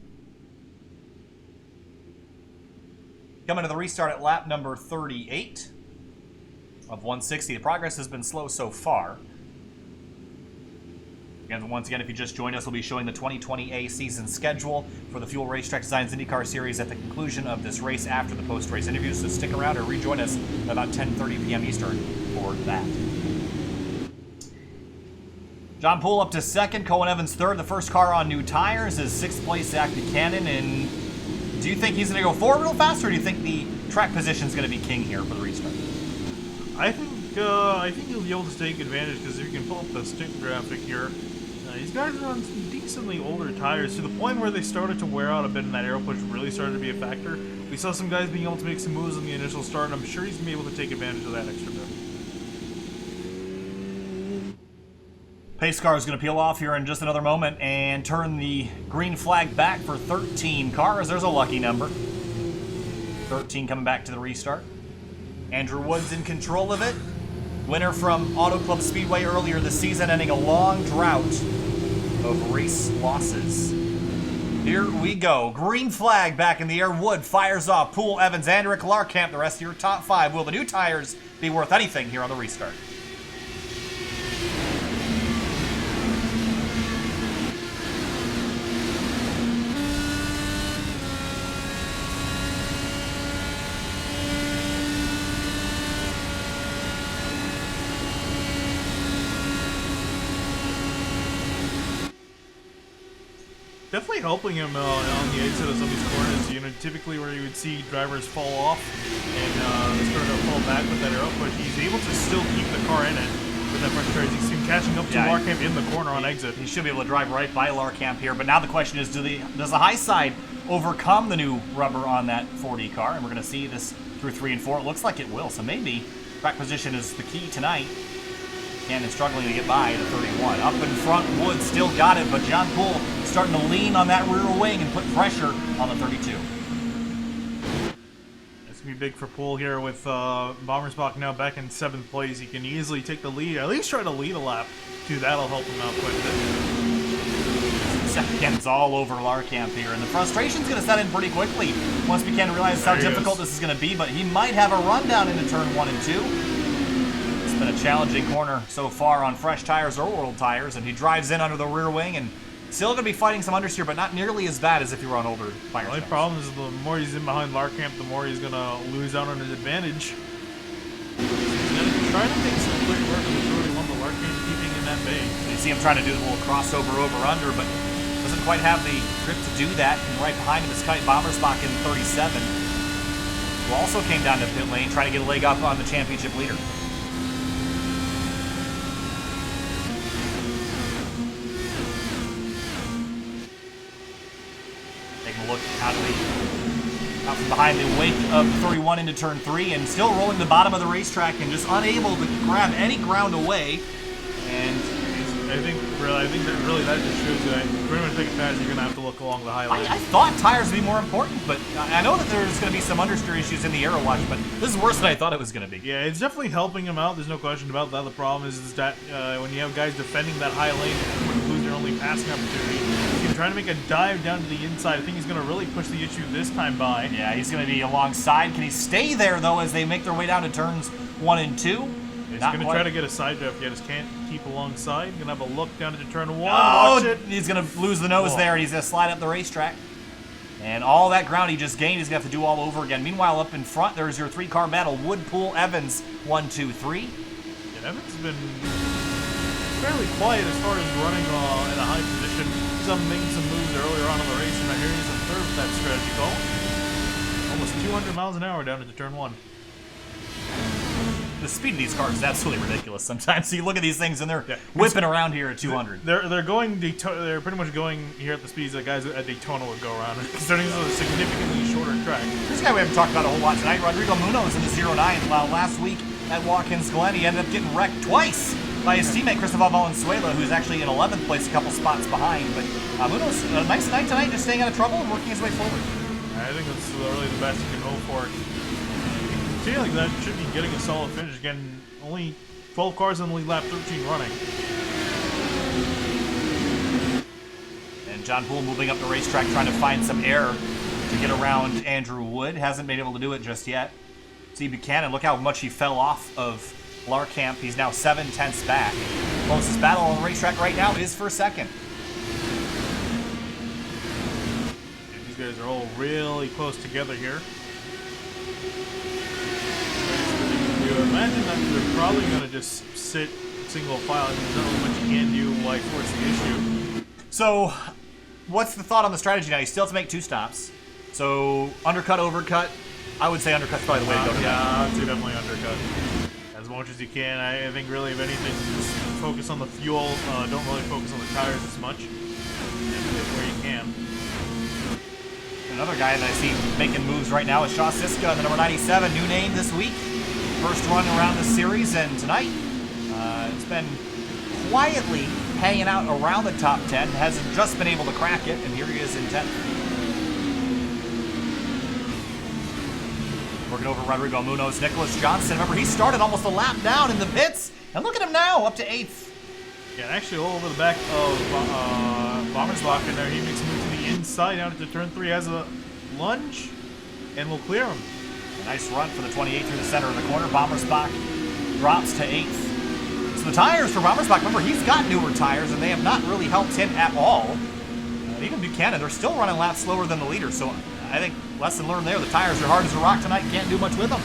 Coming to the restart at lap number 38 of 160. The progress has been slow so far. Again, once again, if you just joined us, we'll be showing the 2020A season schedule for the Fuel Racetrack Designs IndyCar Series at the conclusion of this race after the post-race interviews. So stick around or rejoin us at about 10:30 p.m. Eastern for that. John Poole up to second, Cohen Evans third. The first car on new tires is sixth place Zach Buchanan. And do you think he's going to go forward real fast, or do you think the track position is going to be king here for the restart? I think he'll be able to take advantage, because if you can pull up the stick graphic here, these guys are on some decently older tires to the point where they started to wear out a bit, and that aero push really started to be a factor. We saw some guys being able to make some moves in the initial start, and I'm sure he's going to be able to take advantage of that extra bit. Pace car is going to peel off here in just another moment and turn the green flag back for 13 cars. There's a lucky number. 13 coming back to the restart. Andrew Wood's in control of it. Winner from Auto Club Speedway earlier this season, ending a long drought of race losses. Here we go. Green flag back in the air. Wood fires off. Poole, Evans, Andrick, Larkamp, the rest of your top five. Will the new tires be worth anything here on the restart? Definitely helping him on the exit of some of these corners. You know, typically where you would see drivers fall off and start to fall back with that aero push, he's able to still keep the car in it with that pressure. You see him catching up to Larkamp in the corner on exit. He should be able to drive right by Larkamp here, but now the question is, does the high side overcome the new rubber on that 4D car? And we're going to see this through 3 and 4. It looks like it will, so maybe track position is the key tonight. Cannon struggling to get by the 31. Up in front, Wood still got it, but John Poole starting to lean on that rear wing and put pressure on the 32. It's going to be big for Poole here with Bommersbach now back in 7th place. He can easily take the lead, at least try to lead a lap. Dude, that'll help him out quite a bit. Buchanan's all over Larkamp here, and the frustration's going to set in pretty quickly once Buchanan realizes how difficult this is going to be, but he might have a rundown into turn 1 and 2. It's been a challenging corner so far on fresh tires or world tires, and he drives in under the rear wing and still going to be fighting some understeer, but not nearly as bad as if you were on older tires. The only problem is the more he's in behind Larkamp, the more he's going to lose out on his advantage. He's going to try to make some quick work on the 31, but Larkamp keeping in that bay. You see him trying to do the little crossover over-under, but doesn't quite have the grip to do that. And right behind him is Kite Bommersbach in 37, who also came down to pit lane trying to get a leg up on the championship leader. Taking a look out from behind the wake of 31 into turn 3, and still rolling the bottom of the racetrack and just unable to grab any ground away. And I think that just shows you that pretty much take it fast, you're going to have to look along the highway. I thought tires would be more important, but I know that there's going to be some understeer issues in the aero watch, but this is worse than I thought it was going to be. Yeah, it's definitely helping him out. There's no question about that. The problem is that when you have guys defending that high lane and lose their only passing opportunity, he's going to try to make a dive down to the inside. I think he's going to really push the issue this time by. Yeah, he's going to be alongside. Can he stay there, though, as they make their way down to turns 1 and 2? He's going to try to get a side draft. Yeah, just can't keep alongside. Going to have a look down into turn 1. Oh, watch it. He's going to lose the nose there, and he's going to slide up the racetrack. And all that ground he just gained, he's going to have to do all over again. Meanwhile, up in front, there's your 3-car battle. Wood, Poole, Evans, 1, 2, 3. Yeah, Evans has been fairly quiet as far as running in a high position. He's making some moves earlier on in the race, and I hear he's in third with that strategy call. Almost 200 miles an hour down into turn 1. The speed of these cars is absolutely ridiculous sometimes. So you look at these things and they're whipping around here at 200. They're pretty much going here at the speeds that guys at Daytona would go around, considering this is a significantly shorter track. This guy we haven't talked about a whole lot tonight, Rodrigo Munoz in the 09. While last week at Watkins Glen, he ended up getting wrecked twice by his teammate Cristobal Valenzuela, who's actually in 11th place, a couple spots behind. But Munoz, a nice night tonight, just staying out of trouble and working his way forward. I think that's really the best you can hope for. Like that should be getting a solid finish. Again, only 12 cars in the lead, lap 13 running. And John Poole moving up the racetrack, trying to find some air to get around Andrew Wood. Hasn't been able to do it just yet. See Buchanan, look how much he fell off of Larkamp. He's now 7/10 back. Closest battle on the racetrack right now is for second. These guys are all really close together here. You imagine that they're probably going to just sit single file. I mean, there's not really much you can do while you force the issue. So, what's the thought on the strategy now? You still have to make 2 stops. So, undercut, overcut. I would say undercut's probably the way to go. Yeah, I'd say definitely undercut. As much as you can. I think really, if anything, just focus on the fuel. Don't really focus on the tires as much. Where you can. Another guy that I see making moves right now is Shaw Siska, the number 97, new name this week. First run around the series, and tonight it's been quietly hanging out around the top 10. Hasn't just been able to crack it, and here he is in 10th. Working over Rodrigo Munoz, Nicholas Johnson. Remember, he started almost a lap down in the pits, and look at him now, up to 8th. Yeah, actually all over the back of Bommersbach in there. He makes a move to the inside out into turn 3, has a lunge, and will clear him. A nice run for the 28 through the center of the corner. Bommersbach drops to 8th. So the tires for Bommersbach, remember, he's got newer tires, and they have not really helped him at all. Even Buchanan, they're still running laps slower than the leader, so I think lesson learned there. The tires are hard as a rock tonight. Can't do much with them.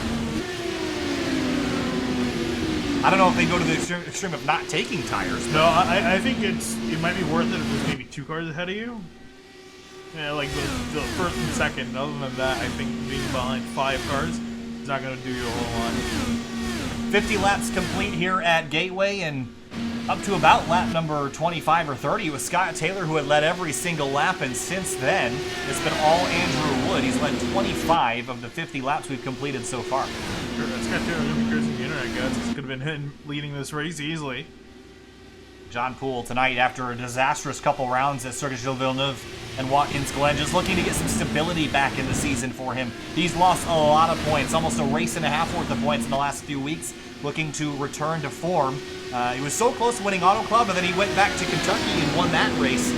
I don't know if they go to the extreme of not taking tires. No, I think it might be worth it if there's maybe 2 cars ahead of you. Yeah, like the first and second. Other than that, I think being behind 5 cars is not going to do you a whole lot. 50 laps complete here at Gateway, and up to about lap number 25 or 30 was Scott Taylor, who had led every single lap, and since then, it's been all Andrew Wood. He's led 25 of the 50 laps we've completed so far. Scott Taylor going to be cursing the internet, guys. This could have been him leading this race easily. John Poole tonight, after a disastrous couple rounds at Circuit Gilles Villeneuve and Watkins Glen, just looking to get some stability back in the season for him. He's lost a lot of points, almost a race and a half worth of points in the last few weeks, looking to return to form. He was so close to winning Auto Club, and then he went back to Kentucky and won that race.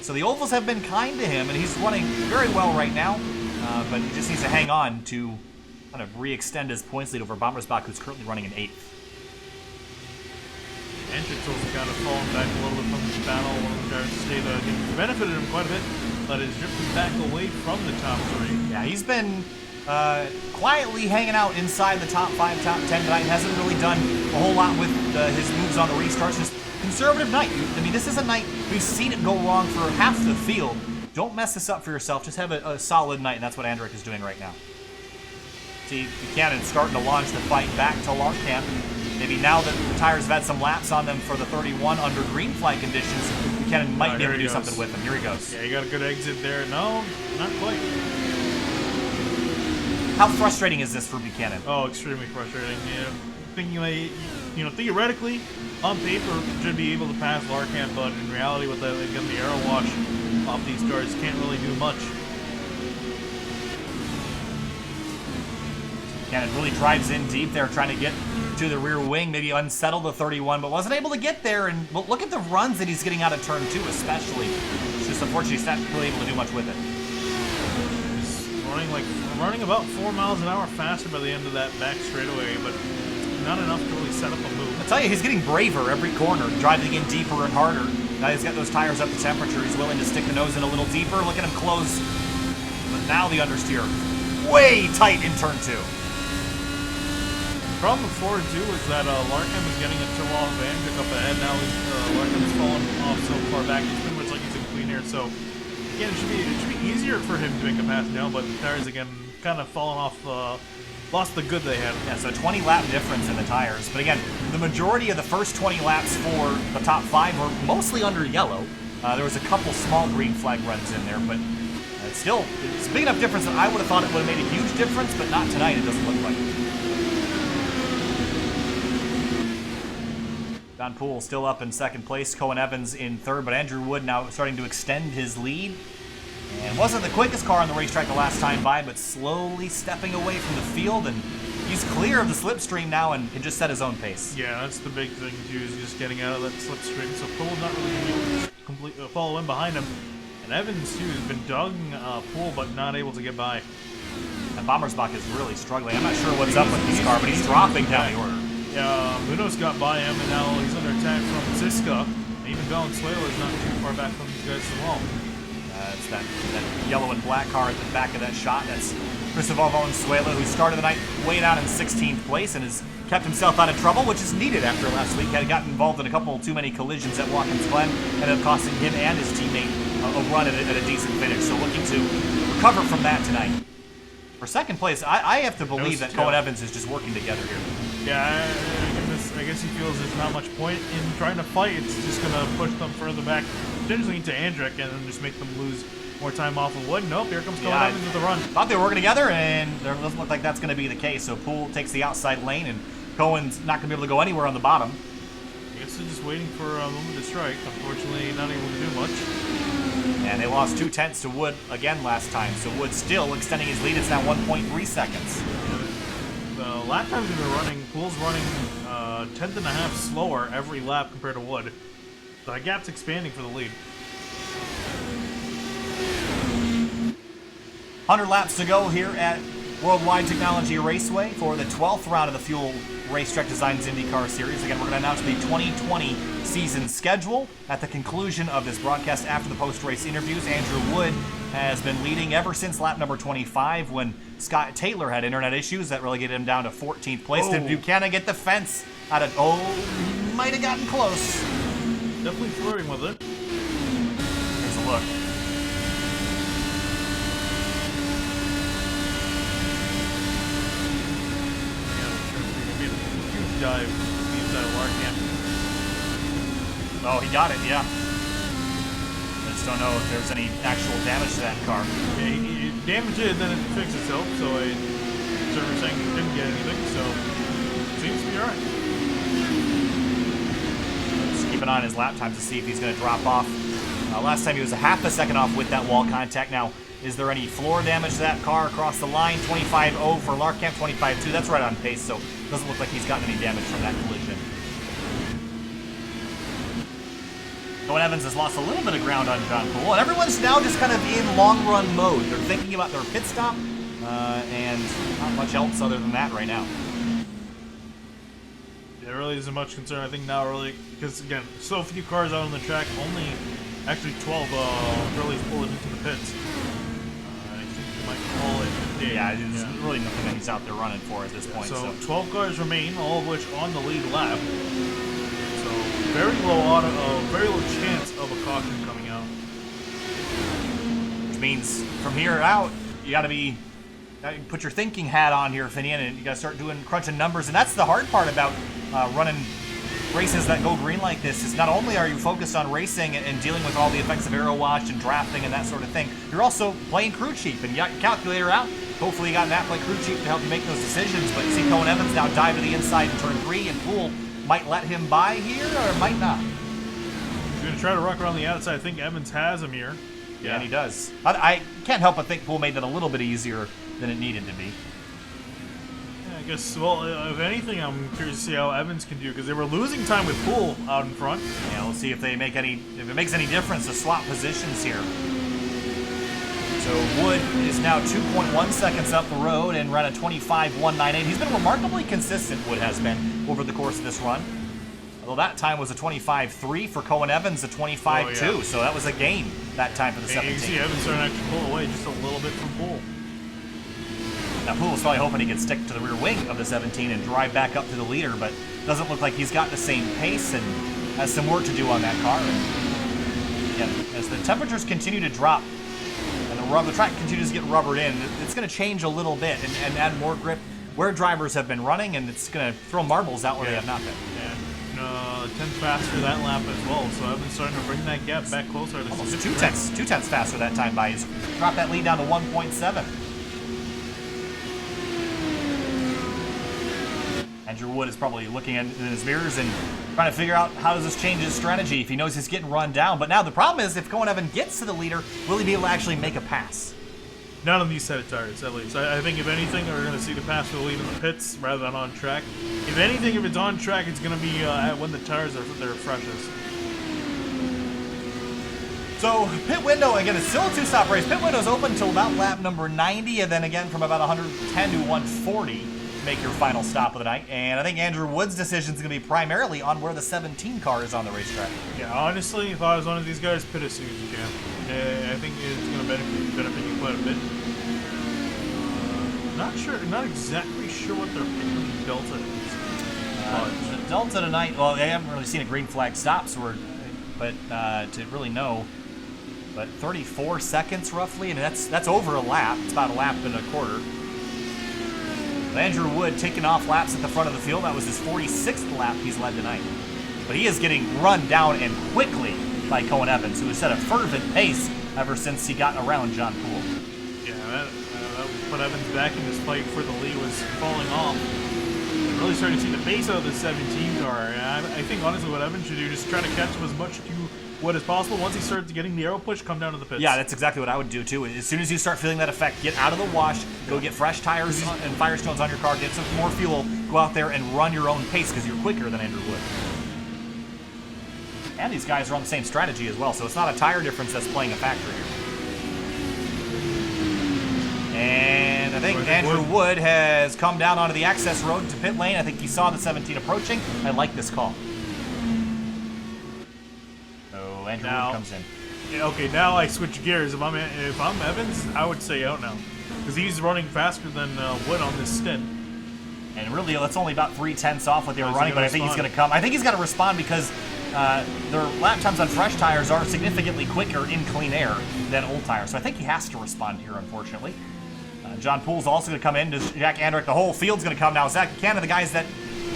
So the ovals have been kind to him, and he's running very well right now, but he just needs to hang on to kind of re-extend his points lead over Bommersbach, who's currently running in 8th. Antrix also kind of fallen back a little bit from this battle. One of the cars stayed, benefited him quite a bit, but has drifted back away from the top 3. Yeah, he's been quietly hanging out inside the top 5, top 10 tonight. Hasn't really done a whole lot with his moves on the restarts. Just conservative night. I mean, this is a night we've seen it go wrong for half the field. Don't mess this up for yourself. Just have a solid night, and that's what Andrick is doing right now. See, Buchanan starting to launch the fight back to Larkamp. Maybe now that the tires have had some laps on them for the 31 under green flag conditions, Buchanan might be able to do something with them. Here he goes. Yeah, he got a good exit there. No, not quite. How frustrating is this for Buchanan? Oh, extremely frustrating. Theoretically, on paper, should be able to pass Larkamp, but in reality, with the aero wash off these cars, can't really do much. Buchanan really drives in deep there, trying to get to the rear wing, maybe unsettle the 31, but wasn't able to get there. And look at the runs that he's getting out of turn 2, especially. It's just unfortunately he's not really able to do much with it. He's running about 4 miles an hour faster by the end of that back straightaway, but not enough to really set up a move. I tell you, he's getting braver every corner, driving in deeper and harder. Now he's got those tires up to temperature. He's willing to stick the nose in a little deeper. Look at him close. But now the understeer, way tight in turn 2. The problem with Ford too is that Larkamp is getting a toe off Andrick up ahead. Now Larkamp has fallen off so far back. It's pretty much like he's in clean air. So again, it should be easier for him to make a pass now. But the tires again kind of fallen off. Lost the good they had. Yeah, so 20 lap difference in the tires. But again, the majority of the first 20 laps for the top 5 were mostly under yellow. There was a couple small green flag runs in there, but still, it's a big enough difference that I would have thought it would have made a huge difference, but not tonight. It doesn't look like it. John Poole still up in second place, Cohen Evans in third, but Andrew Wood now starting to extend his lead. And wasn't the quickest car on the racetrack the last time by, but slowly stepping away from the field, and he's clear of the slipstream now and can just set his own pace. Yeah, that's the big thing too, is just getting out of that slipstream. So Poole not really able to follow in behind him. And Evans too has been dogging Poole, but not able to get by. And Bommersbach is really struggling. I'm not sure what's up with this car, but he's dropping down the order. Yeah, Munoz got by him, and now he's under attack from Ziska. Even Valenzuela is not too far back from these guys as well. It's that yellow and black car at the back of that shot. That's Cristobal Valenzuela, who started the night way down in 16th place and has kept himself out of trouble, which is needed after last week. Had gotten involved in a couple too many collisions at Watkins Glen, ended up costing him and his teammate a run at a decent finish. So looking to recover from that tonight. For second place, I have to believe that Cohen Evans is just working together here. Yeah, I guess he feels there's not much point in trying to fight. It's just going to push them further back, potentially into Andrick, and then just make them lose more time off of Wood. Nope, here comes Cohen Evans with the run. Thought they were working together, and it doesn't look like that's going to be the case. So Poole takes the outside lane, and Cohen's not going to be able to go anywhere on the bottom. I guess they're just waiting for a moment to strike. Unfortunately, not able to do much. And they lost 2/10 to Wood again last time, so Wood still extending his lead. It's now 1.3 seconds. The lap times we've been running, Poole's running 10th and a half slower every lap compared to Wood. So that gap's expanding for the lead. 100 laps to go here at World Wide Technology Raceway for the 12th round of the Fuel Racetrack Designs IndyCar Series. Again, we're going to announce the 2020 season schedule at the conclusion of this broadcast after the post-race interviews. Andrew Wood has been leading ever since lap number 25 when Scott Taylor had internet issues that relegated him down to 14th place. Oh. Did Buchanan get the fence out of... Oh, might have gotten close. Definitely flirting with it. Here's a look. Dive inside of Larkamp. Oh, he got it, yeah. I just don't know if there's any actual damage to that car. Yeah, he damaged it, then it fixed itself, so I server saying he didn't get anything, so it seems to be alright. Just keep an eye on his lap times to see if he's going to drop off. Last time he was a half a second off with that wall contact. Now, is there any floor damage to that car across the line? 25.0 for Larkamp, 25.2. That's right on pace, so it doesn't look like he's gotten any damage from that collision. Cohen Evans has lost a little bit of ground on John Poole, and everyone's now just kind of in long-run mode. They're thinking about their pit stop, and not much else other than that right now. There really isn't much concern, I think, now, really, because, again, so few cars out on the track, only actually 12 Burley's pulling into the pits. I think you might call it a day. Yeah, there's really nothing that he's out there running for at this point. So 12 cars remain, all of which on the lead lap. So very low chance of a caution coming out. Which means from here out, you got to put your thinking hat on here, Finian, and you got to start crunching numbers. And that's the hard part about running races that go green like this, is not only are you focused on racing and dealing with all the effects of aero wash and drafting and that sort of thing, you're also playing crew chief, and you got your calculator out. Hopefully you got an app like crew chief to help you make those decisions, but you see Cohen Evans now dive to the inside in turn 3, and Poole might let him by here, or might not. He's going to try to rock around the outside. I think Evans has him here. Yeah, and he does. I can't help but think Poole made it a little bit easier than it needed to be. I guess, well, if anything, I'm curious to see how Evans can do, because they were losing time with Poole out in front. Yeah, we'll see if it makes any difference to swap positions here. So Wood is now 2.1 seconds up the road and ran a 25.198. He's been remarkably consistent, Wood has been, over the course of this run. Although that time was a 25.3 for Cohen Evans, a 25.2. Oh, yeah. So that was a gain that time for the 17. You see Evans starting to actually pull away just a little bit from Poole. Now Poole's probably hoping he can stick to the rear wing of the 17 and drive back up to the leader, but doesn't look like he's got the same pace and has some work to do on that car. And again, as the temperatures continue to drop and the track continues to get rubbered in, it's going to change a little bit and add more grip where drivers have been running, and it's going to throw marbles out where they have not been. Yeah, 10 faster that lap as well, so Evans starting to bring that gap back closer. To almost 2/10 faster that time by. He's dropped that lead down to 1.7. Andrew Wood is probably looking in his mirrors and trying to figure out how does this change his strategy if he knows he's getting run down. But now the problem is, if Cohen Evans gets to the leader, will he be able to actually make a pass? Not on these set of tires, at least. I think if anything, we're going to see the pass for the lead in the pits rather than on track. If anything, if it's on track, it's going to be when the tires are their freshest. So, pit window, again, it's still a two-stop race. Pit window's open until about lap number 90, and then again from about 110 to 140 to make your final stop of the night. And I think Andrew Wood's decision is going to be primarily on where the 17 car is on the racetrack. Yeah, honestly, if I was one of these guys, pit as soon as you can. I think it's going to benefit you quite a bit. Not exactly sure what their pit delta is. The delta tonight, well, I haven't really seen a green flag stop, so but to really know, but 34 seconds roughly, and that's over a lap. It's about a lap and a quarter. But Andrew Wood taking off laps at the front of the field. That was his 46th lap he's led tonight. But he is getting run down and quickly by Cohen Evans, who has set a fervent pace ever since he got around John Poole. Yeah, that put Evans back in this fight for the lead was falling off. Really starting to see the pace out of the 17 car. And I think honestly what Evans should do is just try to catch him as much to what is possible. Once he starts getting the aero push, come down to the pits. Yeah, that's exactly what I would do too. As soon as you start feeling that effect, get out of the wash, go get fresh tires and Firestones on your car, get some more fuel, go out there and run your own pace because you're quicker than Andrew Wood. And these guys are on the same strategy as well, so it's not a tire difference that's playing a factor here. And I think Andrew Wood has come down onto the access road to pit lane. I think he saw the 17 approaching. I like this call. So Andrew Wood comes in. Yeah, okay, now I switch gears. If I'm Evans, I would stay out now because he's running faster than Wood on this stint. And really, that's only about 3/10 off what they were running, but I think he's going to come. I think he's got to respond because their lap times on fresh tires are significantly quicker in clean air than old tires. So I think he has to respond here, unfortunately. John Poole's also going to come in. Does Jack Andrick, the whole field's going to come now. Zach Buchanan, the guys that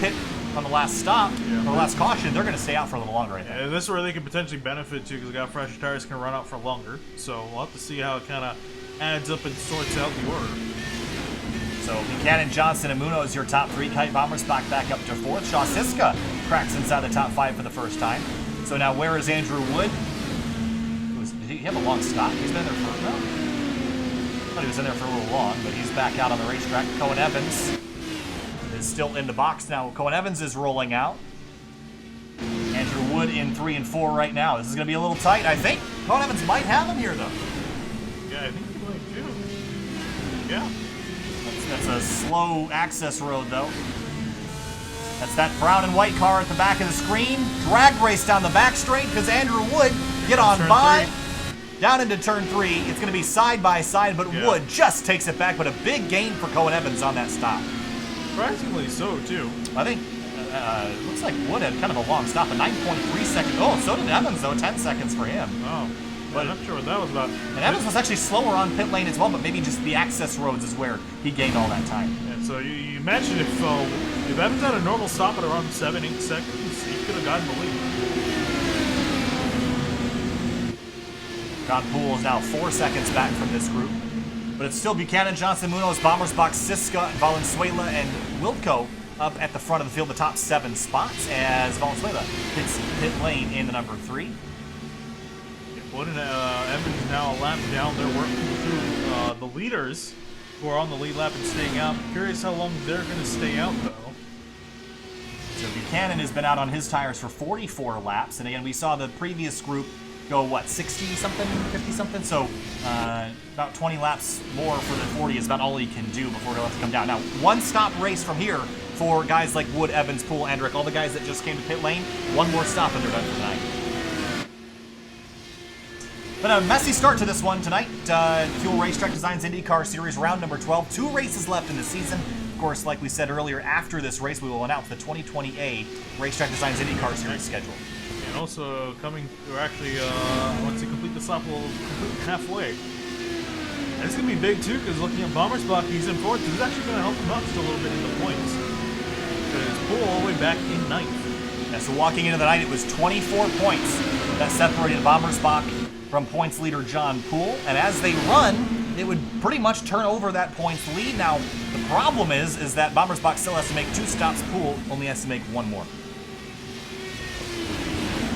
pit on the last stop, or the last caution, they're going to stay out for a little longer, I think. Yeah, this is where they could potentially benefit too, because they got fresher tires, can run out for longer. So we'll have to see how it kind of adds up and sorts out the order. So Buchanan, Johnson, and Munoz your top three. Kite Bommersbach back up to fourth. Shaw Siska cracks inside the top five for the first time. So now where is Andrew Wood? Did he have a long stop? He's been there for no. I thought he was in there for a little long, but he's back out on the racetrack. Cohen Evans is still in the box now. Cohen Evans is rolling out. Andrew Wood in 3 and 4 right now. This is going to be a little tight, I think. Cohen Evans might have him here, though. Yeah, I think he might too. Yeah. That's a slow access road, though. That's that brown and white car at the back of the screen. Drag race down the back straight because Andrew Wood get on by. Down into turn 3. It's going to be side by side, but Wood just takes it back. But a big gain for Cohen Evans on that stop. Surprisingly so, too. I think it looks like Wood had kind of a long stop, a 9.3 second. Oh, so did Evans, though. 10 seconds for him. Oh. But I'm not sure what that was about. And Evans was actually slower on pit lane as well, but maybe just the access roads is where he gained all that time. Yeah, so you imagine if Evans had a normal stop at around 7-8 seconds, he could have gotten the lead. John Poole is now 4 seconds back from this group. But it's still Buchanan, Johnson, Munoz, Bommersbach, Siska, Valenzuela, and Wilco up at the front of the field, the top 7 spots, as Valenzuela hits pit lane in the number 3. Wood and Evans now a lap down. They're working through the leaders who are on the lead lap and staying out. I'm curious how long they're going to stay out, though. So Buchanan has been out on his tires for 44 laps. And again, we saw the previous group go, what, 60-something, 50-something? So about 20 laps more for the 40 is about all he can do before he'll have to come down. Now, one-stop race from here for guys like Wood, Evans, Poole, Andrick, all the guys that just came to pit lane. One more stop and they're done for tonight. But a messy start to this one tonight. Fuel Racetrack Designs IndyCar Series round number 12. 2 races left in the season. Of course, like we said earlier, after this race, we will announce the 2020A Racetrack Designs IndyCar Series schedule. And also coming, or actually, once you complete the stop, we'll complete halfway. And it's going to be big too, because looking at Bommersbach, he's in 4th. This is actually going to help him out just a little bit in the points. Because Poole all the way back in 9th. Yeah, so walking into the night, it was 24 points that separated Bommersbach from points leader John Poole, and as they run, it would pretty much turn over that points lead. Now, the problem is that Bommersbach still has to make 2 stops. Poole only has to make 1 more.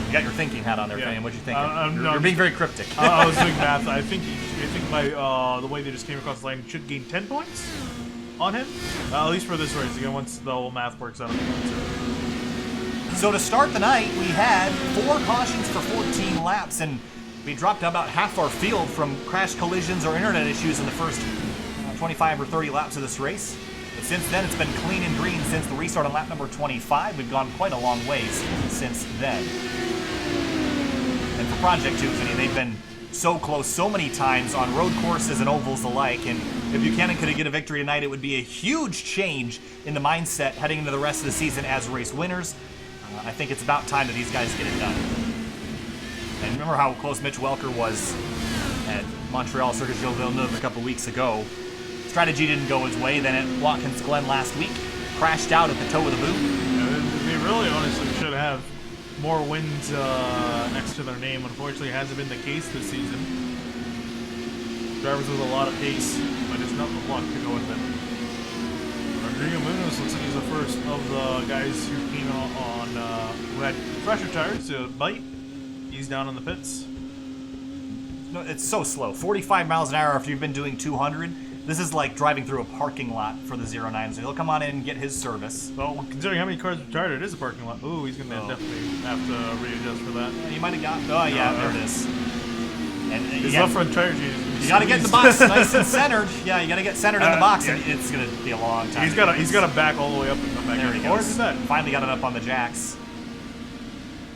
You got your thinking hat on there, Fame. What'd you think? You're being very cryptic. I was doing math. I think by the way they just came across the line, should gain 10 points on him, at least for this race. Again, once the whole math works out. So to start the night, we had 4 cautions for 14 laps, and we dropped about half our field from crash collisions or internet issues in the first 25 or 30 laps of this race. But since then, it's been clean and green since the restart on lap number 25. We've gone quite a long ways since then. And for Project 2, they've been so close so many times on road courses and ovals alike, and if Buchanan could get a victory tonight, it would be a huge change in the mindset heading into the rest of the season as race winners. I think it's about time that these guys get it done. And remember how close Mitch Welker was at Montreal Circuit Gilles Villeneuve a couple weeks ago. Strategy didn't go his way. Then at Watkins Glen last week, crashed out at the toe of the boot. Yeah, they really honestly should have more wins next to their name. Unfortunately, it hasn't been the case this season. Drivers with a lot of pace, but it's not the luck to go with it. Rodrigo Munoz looks like he's the first of the guys who came on who had fresher tires to bite. He's down in the pits. No, it's so slow. 45 miles an hour after you've been doing 200. This is like driving through a parking lot for the 09. So he'll come on in and get his service. Well, considering how many cars retired, it is a parking lot. Ooh, he's going to definitely have to readjust for that. You might have got... Oh, yeah, there it is. And his left front tire change. You got to get in the box nice and centered. Yeah, you got to get centered in the box, and it's going to be a long time. He's got to back all the way up and come back. There he goes. Finally got it up on the jacks.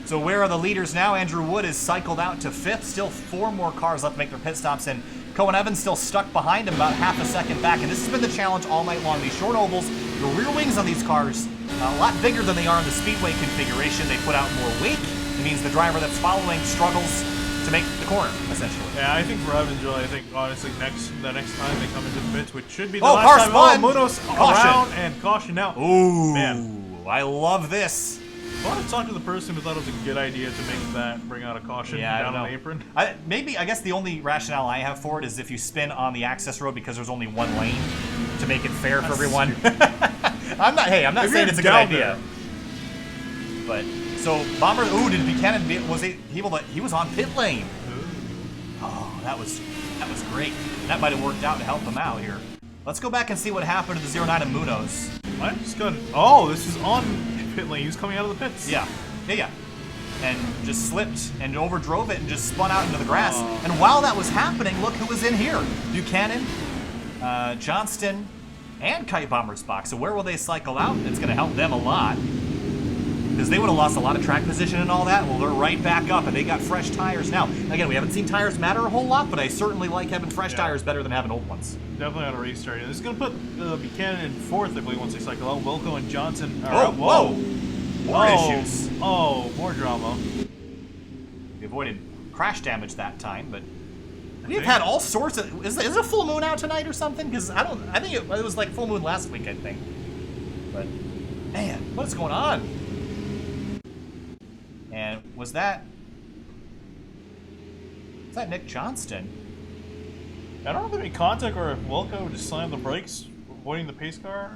So where are the leaders now? Andrew Wood is cycled out to 5th. Still 4 more cars left to make their pit stops, and Cohen Evans still stuck behind him about half a second back. And this has been the challenge all night long. These short ovals, the rear wings on these cars, a lot bigger than they are in the speedway configuration. They put out more wake. It means the driver that's following struggles to make the corner, essentially. Yeah, I think for Evans, really, I think honestly the next time they come into the pits, which should be the last time. Spun. Munoz around and caution now. Ooh, man, I love this. I want to talk to the person who thought it was a good idea to make that bring out a caution down on the apron. I guess the only rationale I have for it is if you spin on the access road because there's only one lane to make it fair for everyone. I'm not saying it's a good idea. But so Bomber, did Buchanan he was on pit lane. Oh, that was great. That might have worked out to help him out here. Let's go back and see what happened to the 09 of Munoz. I just got this is on pit lane. He was coming out of the pits. Yeah. And just slipped and overdrove it and just spun out into the grass. And while that was happening, look who was in here. Buchanan, Johnston, and Kite Bomber's box. So where will they cycle out? It's going to help them a lot. Because they would have lost a lot of track position and all that. Well, they're right back up, and they got fresh tires now. Again, we haven't seen tires matter a whole lot, but I certainly like having fresh tires better than having old ones. Definitely on a restart. This is going to put Buchanan in 4th, I believe, once they cycle out. Wilco and Johnson are out. Whoa! More issues. Oh, more drama. We avoided crash damage that time, but we've had all sorts of... Is it a full moon out tonight or something? Because I think it was like full moon last week, I think. But, man, what is going on? And was that Nick Johnston? I don't know if there any contact or if Wilco just slammed the brakes, avoiding the pace car.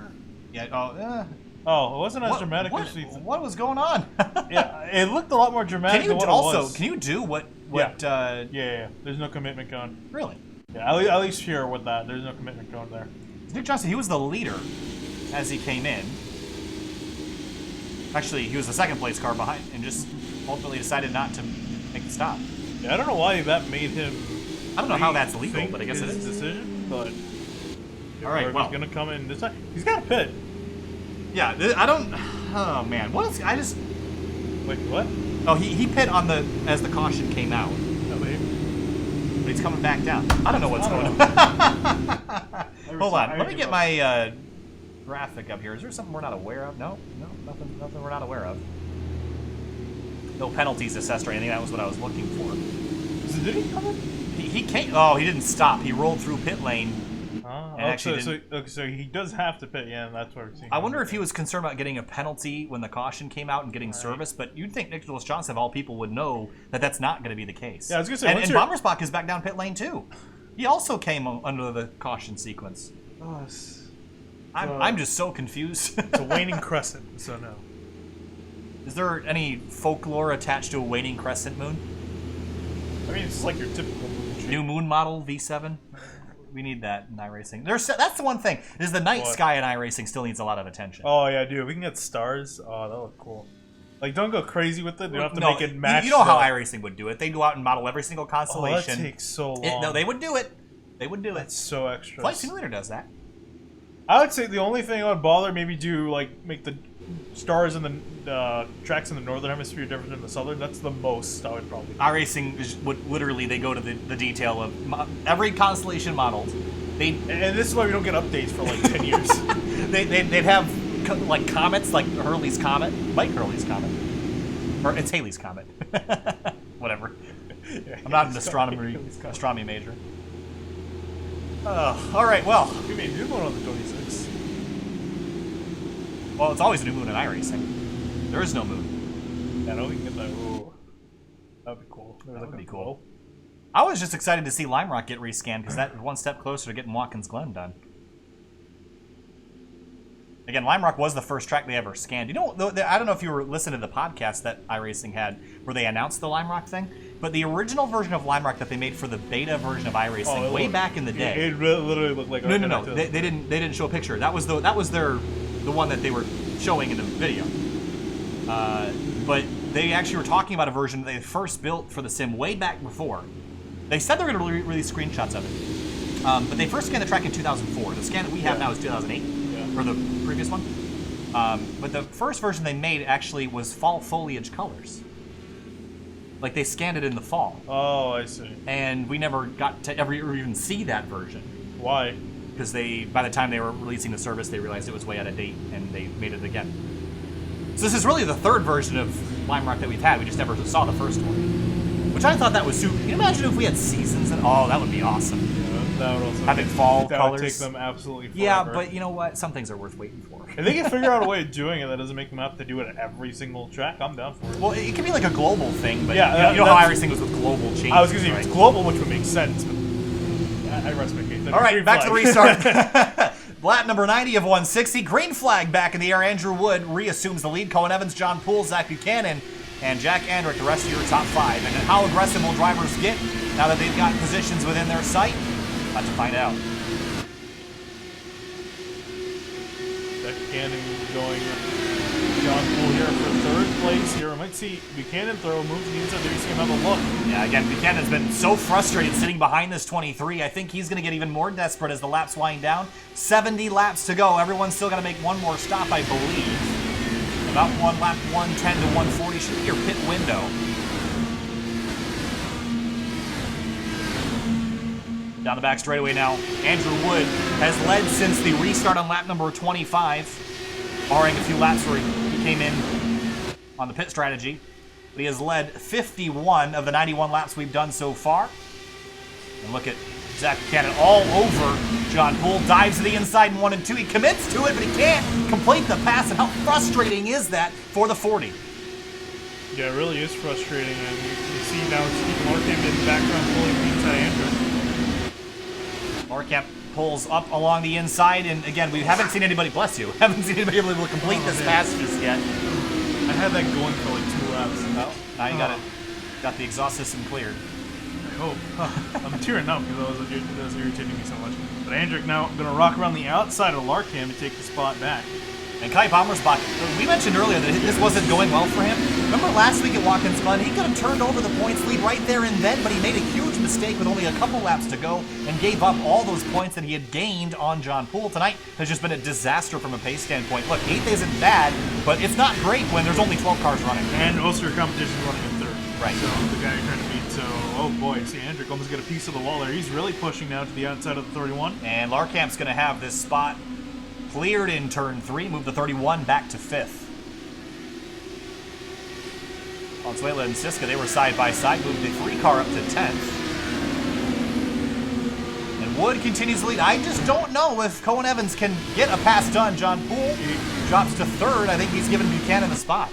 Yeah. Oh, it wasn't as dramatic as you. What was going on? Yeah, it looked a lot more dramatic than what it was. Can you do what? Yeah. There's no commitment cone. Really? Yeah, at least here with that, there's no commitment cone there. Nick Johnston, he was the leader as he came in. Actually, he was the second place car behind and just ultimately decided not to make the stop. Yeah, I don't know why that made him. I don't know how that's legal, but I guess it is. Decision, but all right, he's gonna come in this time. He's got a pit. Yeah, I don't. Oh man, what is? I just. Wait, what? Oh, he pit on as the caution came out. But he's coming back down. I don't know what's going on. Hold on, let me get my graphic up here. Is there something we're not aware of? No, nothing we're not aware of. No penalties assessed or anything. That was what I was looking for. Did he come in? He came. Oh, he didn't stop. He rolled through pit lane. So he does have to pit. Yeah, that's what we're seeing. I wonder if he was concerned about getting a penalty when the caution came out and getting service. But you'd think Nicholas Johnson, of all people, would know that that's not going to be the case. Yeah, I was going to say. And Bombersbach is back down pit lane too. He also came under the caution sequence. Oh, I'm just so confused. It's a waning crescent, so no. Is there any folklore attached to a waning crescent moon? I mean, it's like your typical moon shape. New moon model V7? We need that in iRacing. That's the one thing, is the night sky in iRacing still needs a lot of attention. Oh, yeah, dude. We can get stars. Oh, that look cool. Like, don't go crazy with it. You don't have to make it match. You know how iRacing would do it. They go out and model every single constellation. Oh, that takes so long. No, they would do it. They would do it. That's so extra. Flight Simulator does that. I would say the only thing I would bother, maybe do, like, make the stars in the tracks in the northern hemisphere different than the southern. That's the most I would probably do. iRacing would literally, they go to the detail of every constellation modeled. And this is why we don't get updates for like 10 years. They'd have like comets, like Hurley's comet, Mike Hurley's comet, or it's Halley's comet. Whatever. Yeah, I'm not an astronomy major. All right, well. We made a new one on the 26th. Well, it's always a new moon in iRacing. There is no moon. Yeah, no, we can get that. Ooh. That'd be cool. That would be cool. I was just excited to see Lime Rock get rescanned because that was one step closer to getting Watkins Glen done. Again, Lime Rock was the first track they ever scanned. You know, I don't know if you were listening to the podcast that iRacing had where they announced the Lime Rock thing, but the original version of Lime Rock that they made for the beta version of iRacing way back in the day. It literally looked like no. They didn't show a picture. That was the one that they were showing in the video. But they actually were talking about a version that they first built for the sim way back before. They said they were going to release screenshots of it. But they first scanned the track in 2004. The scan that we have now is 2008, or the previous one. But the first version they made actually was fall foliage colors. Like they scanned it in the fall. Oh, I see. And we never got to ever even see that version. Why? Because by the time they were releasing the service, they realized it was way out of date, and they made it again. So this is really the third version of Lime Rock that we've had. We just never saw the first one. Which I thought that was super. Can you imagine if we had seasons? Oh, that would be awesome. Yeah, that would also having fall that colors. Would take them absolutely forever. Yeah, but you know what? Some things are worth waiting for. If they can figure out a way of doing it that doesn't make them have to do it at every single track, I'm down for it. Well, it could be like a global thing, but yeah, you know how iRacing was with global changes. I was going to say right? it's global, which would make sense. But I rest my case. All right, back to the restart. Lap number 90 of 160. Green flag back in the air. Andrew Wood reassumes the lead. Cohen Evans, John Poole, Zach Buchanan, and Jack Andrick, the rest of your top five. And then how aggressive will drivers get now that they've got positions within their sight? About to find out. Jack Buchanan going John Poole here for third place here. We might see Buchanan throw a move to the inside there. He's going to have a look. Yeah, again, Buchanan's been so frustrated sitting behind this 23. I think he's going to get even more desperate as the laps wind down. 70 laps to go. Everyone's still got to make one more stop, I believe. About one lap, 110 to 140 should be your pit window. Down the back straightaway now. Andrew Wood has led since the restart on lap number 25, barring a few laps where he came in on the pit strategy. But he has led 51 of the 91 laps we've done so far. And look at Zach Buchanan all over John Poole. Dives to the inside in 1 and 2. He commits to it, but he can't complete the pass. And how frustrating is that for the 40? Yeah, it really is frustrating. And you see now Steve Larkamp in the background pulling the inside Andrew. Larkamp pulls up along the inside. And again, we haven't seen anybody, bless you, haven't seen anybody able to complete this pass just yet. I had that going for like 2 laps. Well, now you got it. Got the exhaust system cleared. I hope. I'm tearing up because that was irritating me so much. But Andrick now going to rock around the outside of Larkamp and take the spot back. And Kai Pommersbach, we mentioned earlier that this wasn't going well for him. Remember last week at Watkins Glen, he could have turned over the points lead right there and then, but he made a huge mistake with only a couple laps to go and gave up all those points that he had gained on John Poole. Tonight has just been a disaster from a pace standpoint. Look, 8th isn't bad, but it's not great when there's only 12 cars running. And most of your competition is running in third. Right. So the guy you're trying to beat, so, oh boy, see Andrick almost got a piece of the wall there. He's really pushing now to the outside of the 31. And Larkamp's going to have this spot cleared in turn 3, move the 31 back to 5th. Valenzuela and Siska, they were side by side, moved the 3 car up to 10th. And Wood continues to lead. I just don't know if Cohen Evans can get a pass done. John Poole drops to 3rd. I think he's given Buchanan the spot.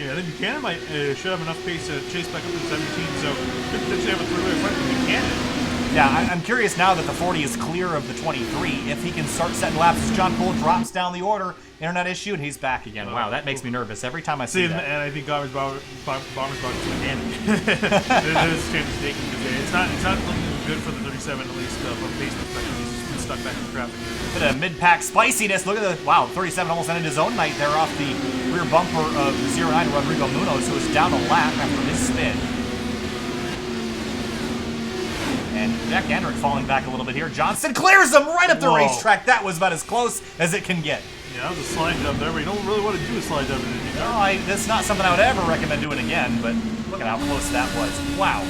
Yeah, I think Buchanan should have enough pace to chase back up to 17, so could potentially have a 3-way fight with Buchanan. Yeah, I'm curious now that the 40 is clear of the 23, if he can start setting laps as John Poole drops down the order. Internet issue, and he's back again. Wow, that makes me nervous every time I see that. And I think Bomber's about to end. There's a chance of taking it's not looking good for the 37, at least from a pace perspective. He's just been stuck back in traffic. Bit of mid-pack spiciness. Look at the, wow, 37 almost ended his own night there off the rear bumper of 09 Rodrigo Munoz, who was down a lap after his spin. And Jack Andrick falling back a little bit here. Johnson clears him right up the racetrack. That was about as close as it can get. Yeah, that was a slide jump there, but you don't really want to do a slide jump in IndyCar. No, that's not something I would ever recommend doing again, but look at how close that was. Wow.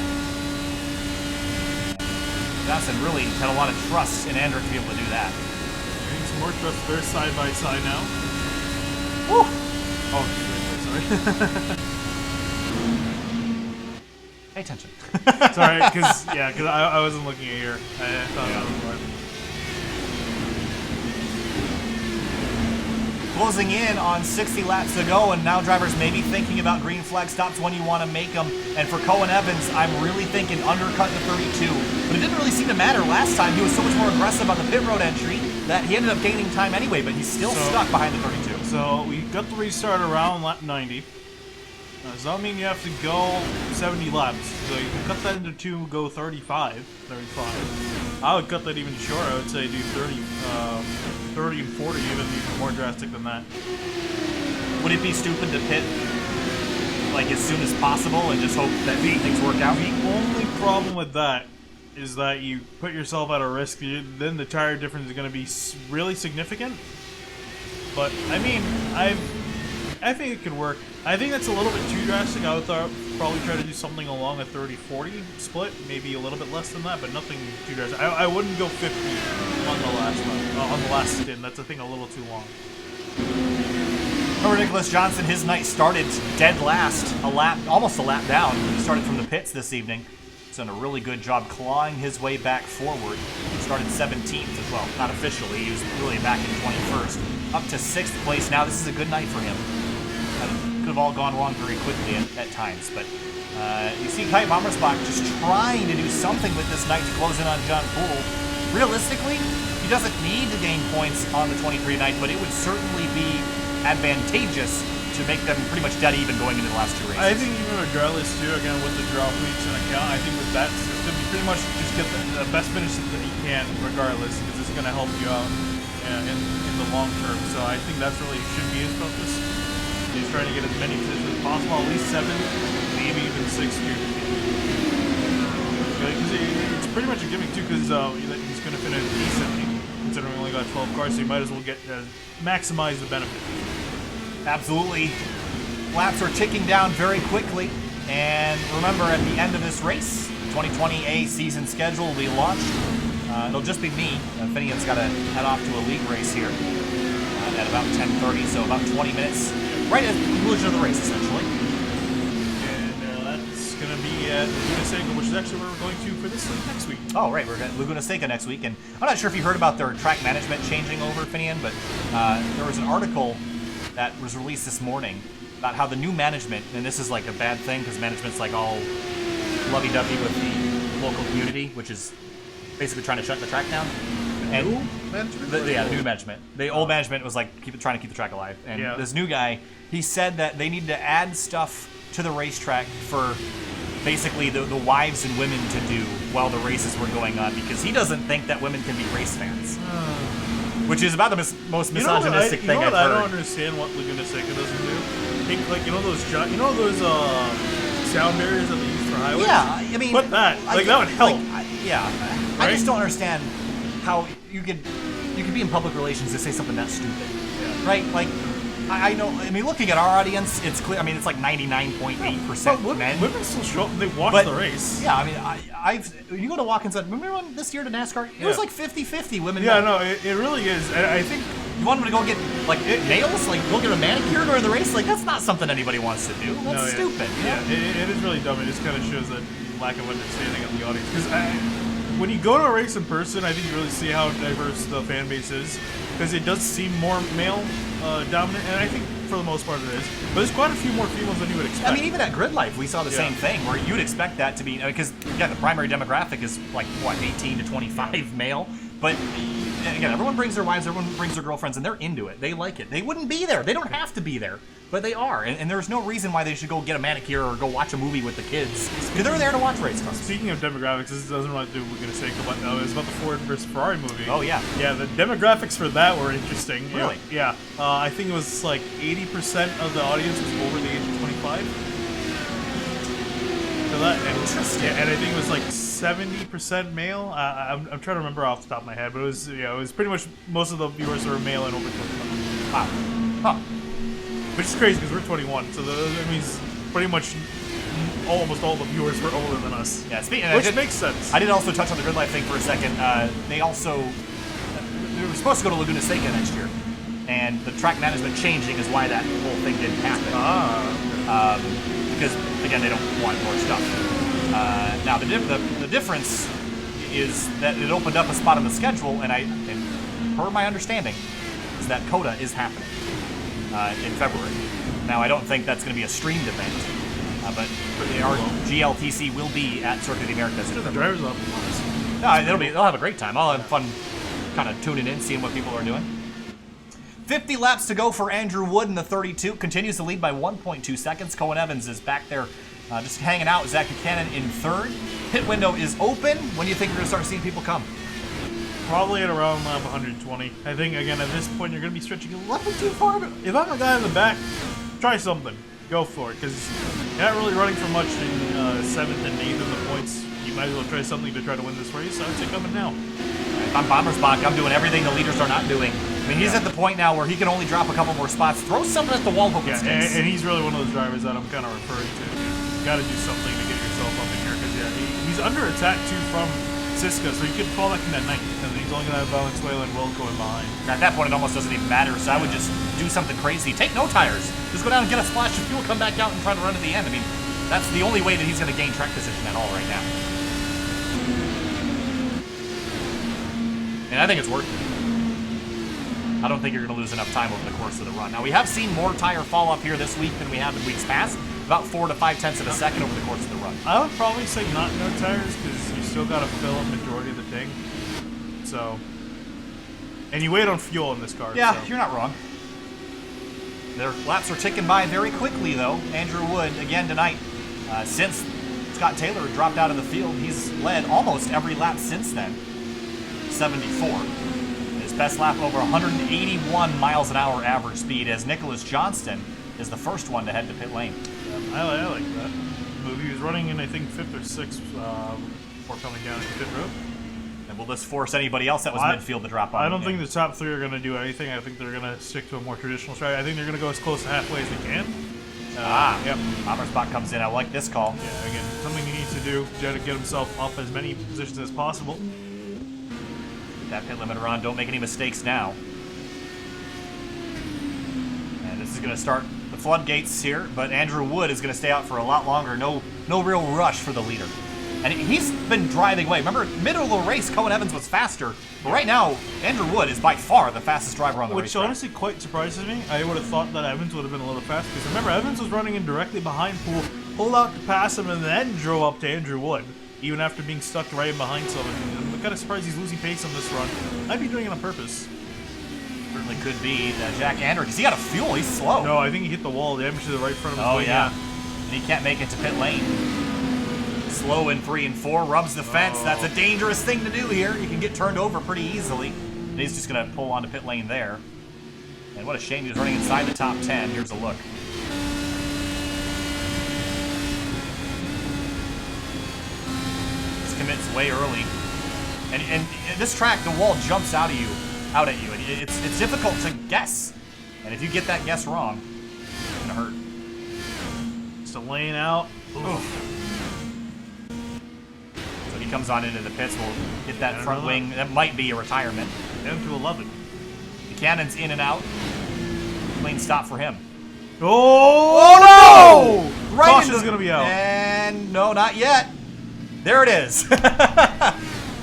Johnson really had a lot of trust in Andrick to be able to do that. Getting some more trust. They're side by side now. Woo! Oh, sorry. Pay attention. Sorry, because I wasn't looking at here. I thought that was one. Closing in on 60 laps to go, and now drivers may be thinking about green flag stops when you want to make them. And for Cohen Evans, I'm really thinking undercut the 32. But it didn't really seem to matter last time. He was so much more aggressive on the pit road entry that he ended up gaining time anyway, but he's still stuck behind the 32. So we got the restart around lap 90. Does that mean you have to go 70 laps? So you can cut that into two, go 35. I would cut that even shorter. I would say do 30 and 40, even more drastic than that. Would it be stupid to pit like as soon as possible and just hope that things work out? The only problem with that is that you put yourself at a risk. Then the tire difference is going to be really significant. But I mean, I think it could work. I think that's a little bit too drastic. I would probably try to do something along a 30-40 split, maybe a little bit less than that, but nothing too drastic. I wouldn't go 50 on the last one, on the last stint. That's, I think, a little too long. Remember Nicholas Johnson, his night started dead last, almost a lap down. He started from the pits this evening. He's done a really good job clawing his way back forward. He started 17th as well, not officially. He was really back in 21st. Up to 6th place now. This is a good night for him. Could have all gone wrong very quickly at times, but you see Kite Bommersbach just trying to do something with this night to close in on John Poole. Realistically, he doesn't need to gain points on the 23 night, but it would certainly be advantageous to make them pretty much dead even going into the last two races. I think even regardless too, again with the drop weeks and account, I think with that system, you pretty much just get the best finish that you can regardless, because it's going to help you out in the long term. So I think that's really should be his focus. He's trying to get as many positions as possible, at least 7, maybe even 6 here. It's pretty much a gimmick too, because he's going to finish decently, considering we only got 12 cars, so you might as well get maximize the benefit. Absolutely. Laps are ticking down very quickly, and remember at the end of this race, the 2020 season schedule will be launched. It'll just be me. Finian's got to head off to a league race here at about 10:30, so about 20 minutes. Right at the conclusion of the race, essentially. And that's going to be at Laguna Seca, which is actually where we're going to for this next week. Oh, right. We're at Laguna Seca next week. And I'm not sure if you heard about their track management changing over, Finian, but there was an article that was released this morning about how the new management, and this is like a bad thing because management's like all lovey-dovey with the local community, which is basically trying to shut the track down. And new management? The new management. The old management was like trying to keep the track alive. And this new guy, he said that they need to add stuff to the racetrack for basically the wives and women to do while the races were going on, because he doesn't think that women can be race fans. Which is about the most misogynistic thing I've heard. I don't understand what Laguna Seca doesn't do. Think like those sound barriers that they use for highways. Yeah, I mean, put that that would help. Right? I just don't understand how you could be in public relations to say something that stupid, right? Like, I know. I mean, looking at our audience, it's clear. I mean, it's like 99.8% men. Women still show up and they watch the race. Yeah, I mean, you go to Watkins. Remember when this year to NASCAR? It was like 50-50 women. Yeah, no, it really is. I think you want them to go get like nails, like go get a manicure during the race. Like that's not something anybody wants to do. That's stupid. Yeah, it is really dumb. It just kind of shows that lack of understanding of the audience. Because when you go to a race in person, I think you really see how diverse the fan base is. Because it does seem more male dominant, and I think for the most part it is. But there's quite a few more females than you would expect. I mean, even at Grid Life, we saw the same thing, where you'd expect that to be, because, again, the primary demographic is, like, what, 18 to 25 male? But, again, everyone brings their wives, everyone brings their girlfriends, and they're into it. They like it. They wouldn't be there. They don't have to be there. But they are, and there's no reason why they should go get a manicure or go watch a movie with the kids. Because they're there to watch race cars. Speaking of demographics, this doesn't really do what we're going to say about now. It's about the Ford versus Ferrari movie. Oh, yeah. Yeah, the demographics for that were interesting. Really? Yeah. I think it was like 80% of the audience was over the age of 25. So that, Interesting. And I think it was like 70% male. I'm trying to remember off the top of my head, but it was pretty much most of the viewers were male and over 25. Wow. Huh. Which is crazy because we're 21, so that means pretty much almost all the viewers were older than us. Yeah, which makes sense. I did also touch on the Grid Life thing for a second. They were supposed to go to Laguna Seca next year, and the track management changing is why that whole thing didn't happen. Because again, they don't want more stuff. Now the difference is that it opened up a spot on the schedule, and per my understanding, is that COTA is happening in February. Now, I don't think that's going to be a streamed event, but our GLTC will be at Circuit of the Americas. The drivers will they'll have a great time. I'll have fun kind of tuning in, seeing what people are doing. 50 laps to go for Andrew Wood in the 32. Continues to lead by 1.2 seconds. Cohen Evans is back there just hanging out. Zach Buchanan in third. Pit window is open. When do you think you're going to start seeing people come? Probably at around lap 120. I think, again, at this point, you're going to be stretching a little too far. But if I'm a guy in the back, try something. Go for it, because you're not really running for much in 7th and 8th in the points. You might as well try something to try to win this race. I would say coming now. If I'm Bommersbach, I'm doing everything the leaders are not doing. I mean, he's at the point now where he can only drop a couple more spots. Throw something at the wall, hope it sticks. And he's really one of those drivers that I'm kind of referring to. You got to do something to get yourself up in here, because he's under attack too from Siska, so you could fall back in that 9th, and he's only going to have Valenzuela and Wilco in behind. At that point, it almost doesn't even matter, so I would just do something crazy. Take no tires. Just go down and get a splash of fuel, come back out and try to run to the end. I mean, that's the only way that he's going to gain track position at all right now. And I think it's worth it. I don't think you're going to lose enough time over the course of the run. Now, we have seen more tire fall off here this week than we have in weeks past. About 4 to 5 tenths of a second over the course of the run. I would probably say not no tires, because you still got to fill a majority of the tank. So, and you wait on fuel in this car. Yeah, so. You're not wrong. Their laps are ticking by very quickly, though. Andrew Wood, again tonight, since Scott Taylor dropped out of the field, he's led almost every lap since then. 74. His best lap over 181 miles an hour average speed, as Nicholas Johnston is the first one to head to pit lane. Yeah, I like that. He was running in, I think, 5th or 6th before coming down into pit road. And will this force anybody else that was midfield to drop on? I don't think the top 3 are going to do anything. I think they're going to stick to a more traditional strategy. I think they're going to go as close to halfway as they can. Yep. Bommersbach comes in. I like this call. Yeah, again, something he needs to do to get himself up as many positions as possible. Get that pit limiter on. Don't make any mistakes now. And this is going to start the floodgates here, but Andrew Wood is going to stay out for a lot longer. No real rush for the leader. And he's been driving away. Remember, middle of the race, Cohen Evans was faster. But right now, Andrew Wood is by far the fastest driver on the race. Which honestly quite surprises me. I would have thought that Evans would have been a little faster. Because remember, Evans was running in directly behind Poole, pulled out to pass him, and then drove up to Andrew Wood, even after being stuck right in behind someone. I'm kind of surprised he's losing pace on this run. Might be doing it on purpose. Certainly could be Jack Andrew, because he got a fuel. He's slow. No, I think he hit the wall, damage to the right front of his wing. Yeah. And he can't make it to pit lane. Slow in 3 and 4, rubs the fence. That's a dangerous thing to do here. You can get turned over pretty easily. And he's just going to pull onto pit lane there. And what a shame, he was running inside the top 10. Here's a look. This commits way early. And this track, the wall jumps out at you. It's difficult to guess. And if you get that guess wrong, it's going to hurt. Just a lane out. Oof. Comes on into the pits, we'll get that front wing. That might be a retirement. Down to 11. Buchanan's in and out. Clean stop for him. Oh, no! Right Caution's going to be out. And no, not yet. There it is.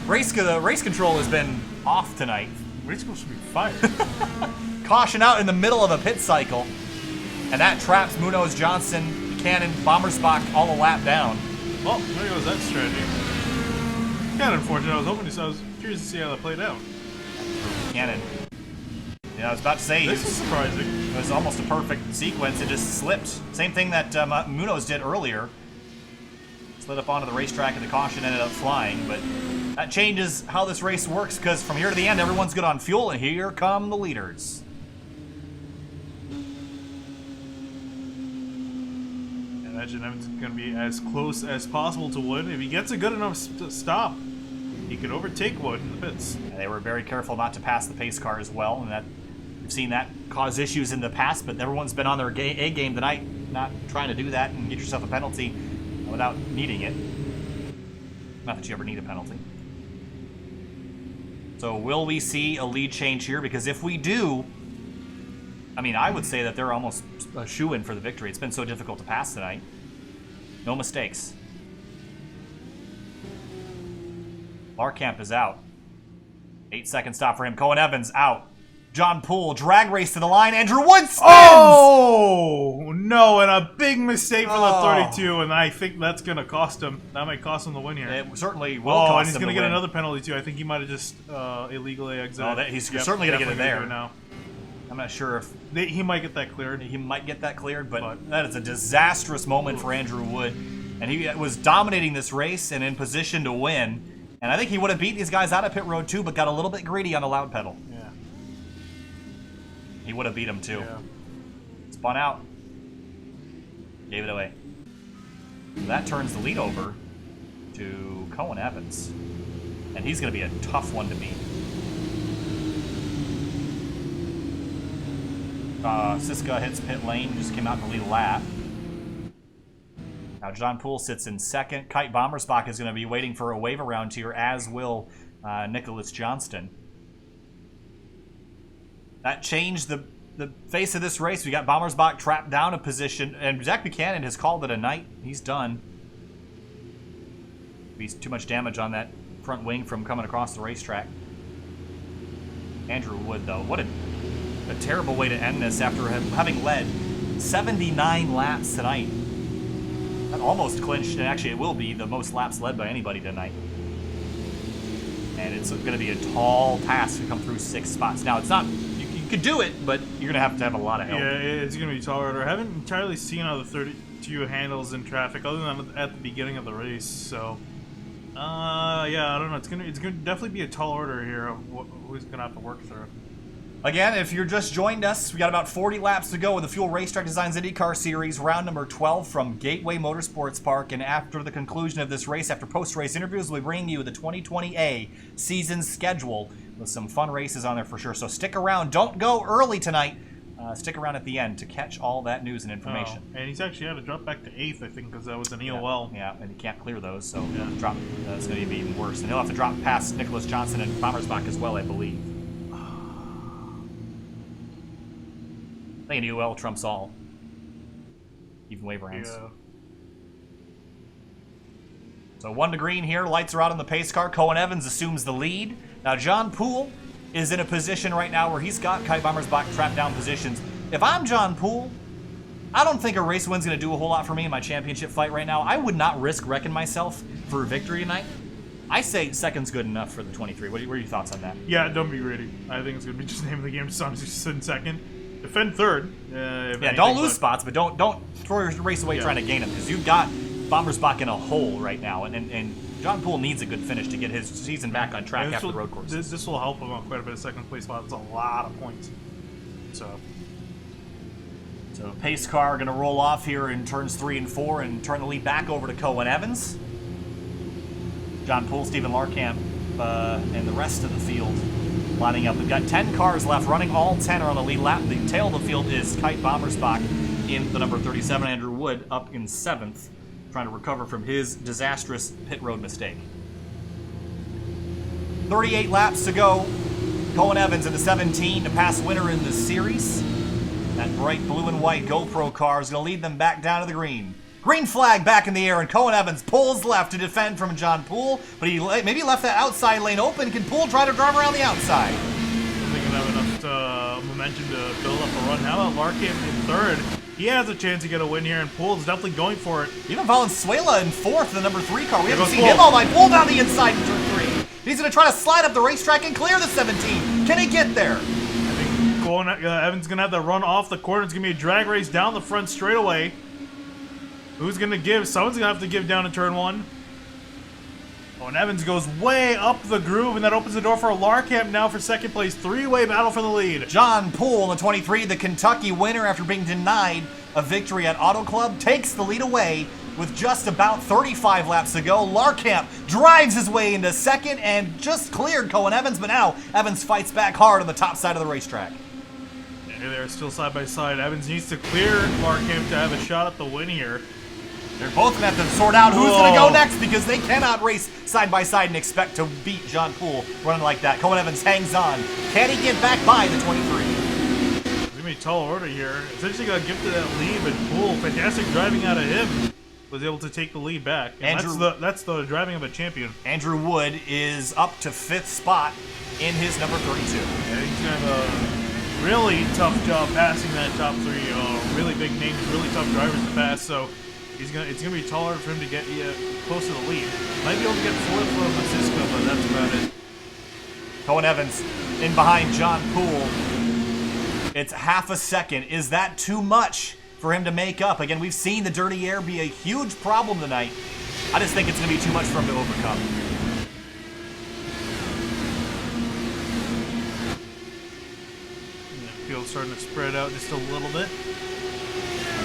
Race control has been off tonight. Race control should be fired. Caution out in the middle of a pit cycle. And that traps Munoz, Johnson, Cannon, Bommersbach all a lap down. Well, there goes that strategy. Kind of unfortunate. I was curious to see how that played out. Cannon. Yeah, I was about to say, this is surprising. It was almost a perfect sequence. It just slipped. Same thing that Munoz did earlier. Slid up onto the racetrack and the caution ended up flying, but that changes how this race works because from here to the end, everyone's good on fuel, and here come the leaders. I imagine Evans is going to be as close as possible to Wood. If he gets a good enough stop, he could overtake Wood in the pits. And they were very careful not to pass the pace car as well, and that we've seen that cause issues in the past, but everyone's been on their A game tonight, not trying to do that and get yourself a penalty without needing it. Not that you ever need a penalty. So will we see a lead change here? Because if we do, I mean, I would say that they're almost a shoo-in for the victory. It's been so difficult to pass tonight. No mistakes. Larkamp is out. 8-second stop for him. Cohen Evans out. John Poole, drag race to the line. Andrew Wood spins! Oh, no, and a big mistake for the 32, and I think that's going to cost him. That might cost him the win here. It certainly will cost him. And he's going to get win. another penalty, too. I think he might have just illegally exited. Oh, he's certainly going to get it there. Now. I'm not sure if... He might get that cleared. He might get that cleared, but that is a disastrous moment for Andrew Wood. And he was dominating this race and in position to win. And I think he would have beat these guys out of pit road, too, but got a little bit greedy on the loud pedal. Yeah. He would have beat him, too. Yeah. Spun out. Gave it away. That turns the lead over to Cohen Evans. And he's going to be a tough one to beat. Siska hits pit lane, just came out in the lead lap. Now John Poole sits in second. Kite Bommersbach is going to be waiting for a wave around here, as will Nicholas Johnston. That changed the face of this race. We got Bommersbach trapped down a position, and Zach Buchanan has called it a night. He's done. He's too much damage on that front wing from coming across the racetrack. Andrew Wood, though, what a terrible way to end this after having led 79 laps tonight. That almost clinched, and actually it will be the most laps led by anybody tonight. And it's going to be a tall task to come through 6 spots. Now, it's not... You could do it, but you're going to have a lot of help. Yeah, it's going to be taller. I haven't entirely seen how the 32 handles in traffic, other than at the beginning of the race, so... yeah, I don't know. It's gonna definitely be a tall order here of who's going to have to work through. Again, if you're just joined us, we got about 40 laps to go with the Fuel Racetrack Designs IndyCar Series, round number 12 from Gateway Motorsports Park. And after the conclusion of this race, after post-race interviews, we'll bring you the 2020A season schedule with some fun races on there for sure. So stick around. Don't go early tonight. Stick around at the end to catch all that news and information. And he's actually had to drop back to 8th, I think, because that was an EOL. Yeah, and he can't clear those, so drop. It's going to be even worse. And he'll have to drop past Nicholas Johnson and Bommersbach as well, I believe. I think an UL trumps all. Even wave rounds. Yeah. So 1 to green here. Lights are out on the pace car. Cohen Evans assumes the lead. Now John Poole is in a position right now where he's got Kite Bommersbach trapped down positions. If I'm John Poole, I don't think a race win's going to do a whole lot for me in my championship fight right now. I would not risk wrecking myself for a victory tonight. I say second's good enough for the 23. What are your thoughts on that? Yeah, don't be greedy. I think it's going to be just the name of the game. Just honestly sit in second. Defend third. Yeah, don't lose spots, but don't throw your race away trying to gain them, because you've got Bommersbach in a hole right now, and John Poole needs a good finish to get his season back on track after the road course. This will help him out quite a bit of second place spot. It's a lot of points. So pace car going to roll off here in turns 3 and 4 and turn the lead back over to Cohen Evans. John Poole, Stephen Larkamp, and the rest of the field lining up. We've got 10 cars left, running all 10 are on the lead lap. The tail of the field is Kite Bommersbach in the number 37. Andrew Wood up in 7th, trying to recover from his disastrous pit road mistake. 38 laps to go. Cohen Evans in the 17 to pass winner in the series. That bright blue and white GoPro car is going to lead them back down to the green. Green flag back in the air, and Cohen Evans pulls left to defend from John Poole, but he maybe left that outside lane open. Can Poole try to drive around the outside? I don't think he'll have enough momentum to build up a run. How about Larkamp in third? he has a chance to get a win here, and Poole is definitely going for it. Even Valenzuela in fourth, the number 3 car. We haven't goes seen Poole. him all night. Poole down the inside in turn 3. He's going to try to slide up the racetrack and clear the 17. Can he get there? I think Evans going to have to run off the corner. It's going to be a drag race down the front straightaway. Who's going to give? Someone's going to have to give down in turn 1. Oh, and Evans goes way up the groove, and that opens the door for Larkamp now for second place. 3-way battle for the lead. John Poole in the 23, the Kentucky winner after being denied a victory at Auto Club, takes the lead away with just about 35 laps to go. Larkamp drives his way into second and just cleared Cohen Evans, but now Evans fights back hard on the top side of the racetrack. And they're still side by side. Evans needs to clear Larkamp to have a shot at the win here. They're both going to have to sort out who's going to go next because they cannot race side by side and expect to beat John Poole running like that. Cohen Evans hangs on. Can he get back by the 23? It's going to be a tall order here. Essentially got gifted that lead, but Poole, fantastic driving out of him, was able to take the lead back. And that's the driving of a champion. Andrew Wood is up to 5th spot in his number 32. Yeah, he's going to have a really tough job passing that top 3. Really big names, really tough drivers to pass, so it's gonna be taller for him to get close to the lead. Might be able to get 4th from Cisco, but that's about it. Cohen Evans in behind John Poole. It's half a second. Is that too much for him to make up? Again, we've seen the dirty air be a huge problem tonight. I just think it's gonna be too much for him to overcome. The field's starting to spread out just a little bit.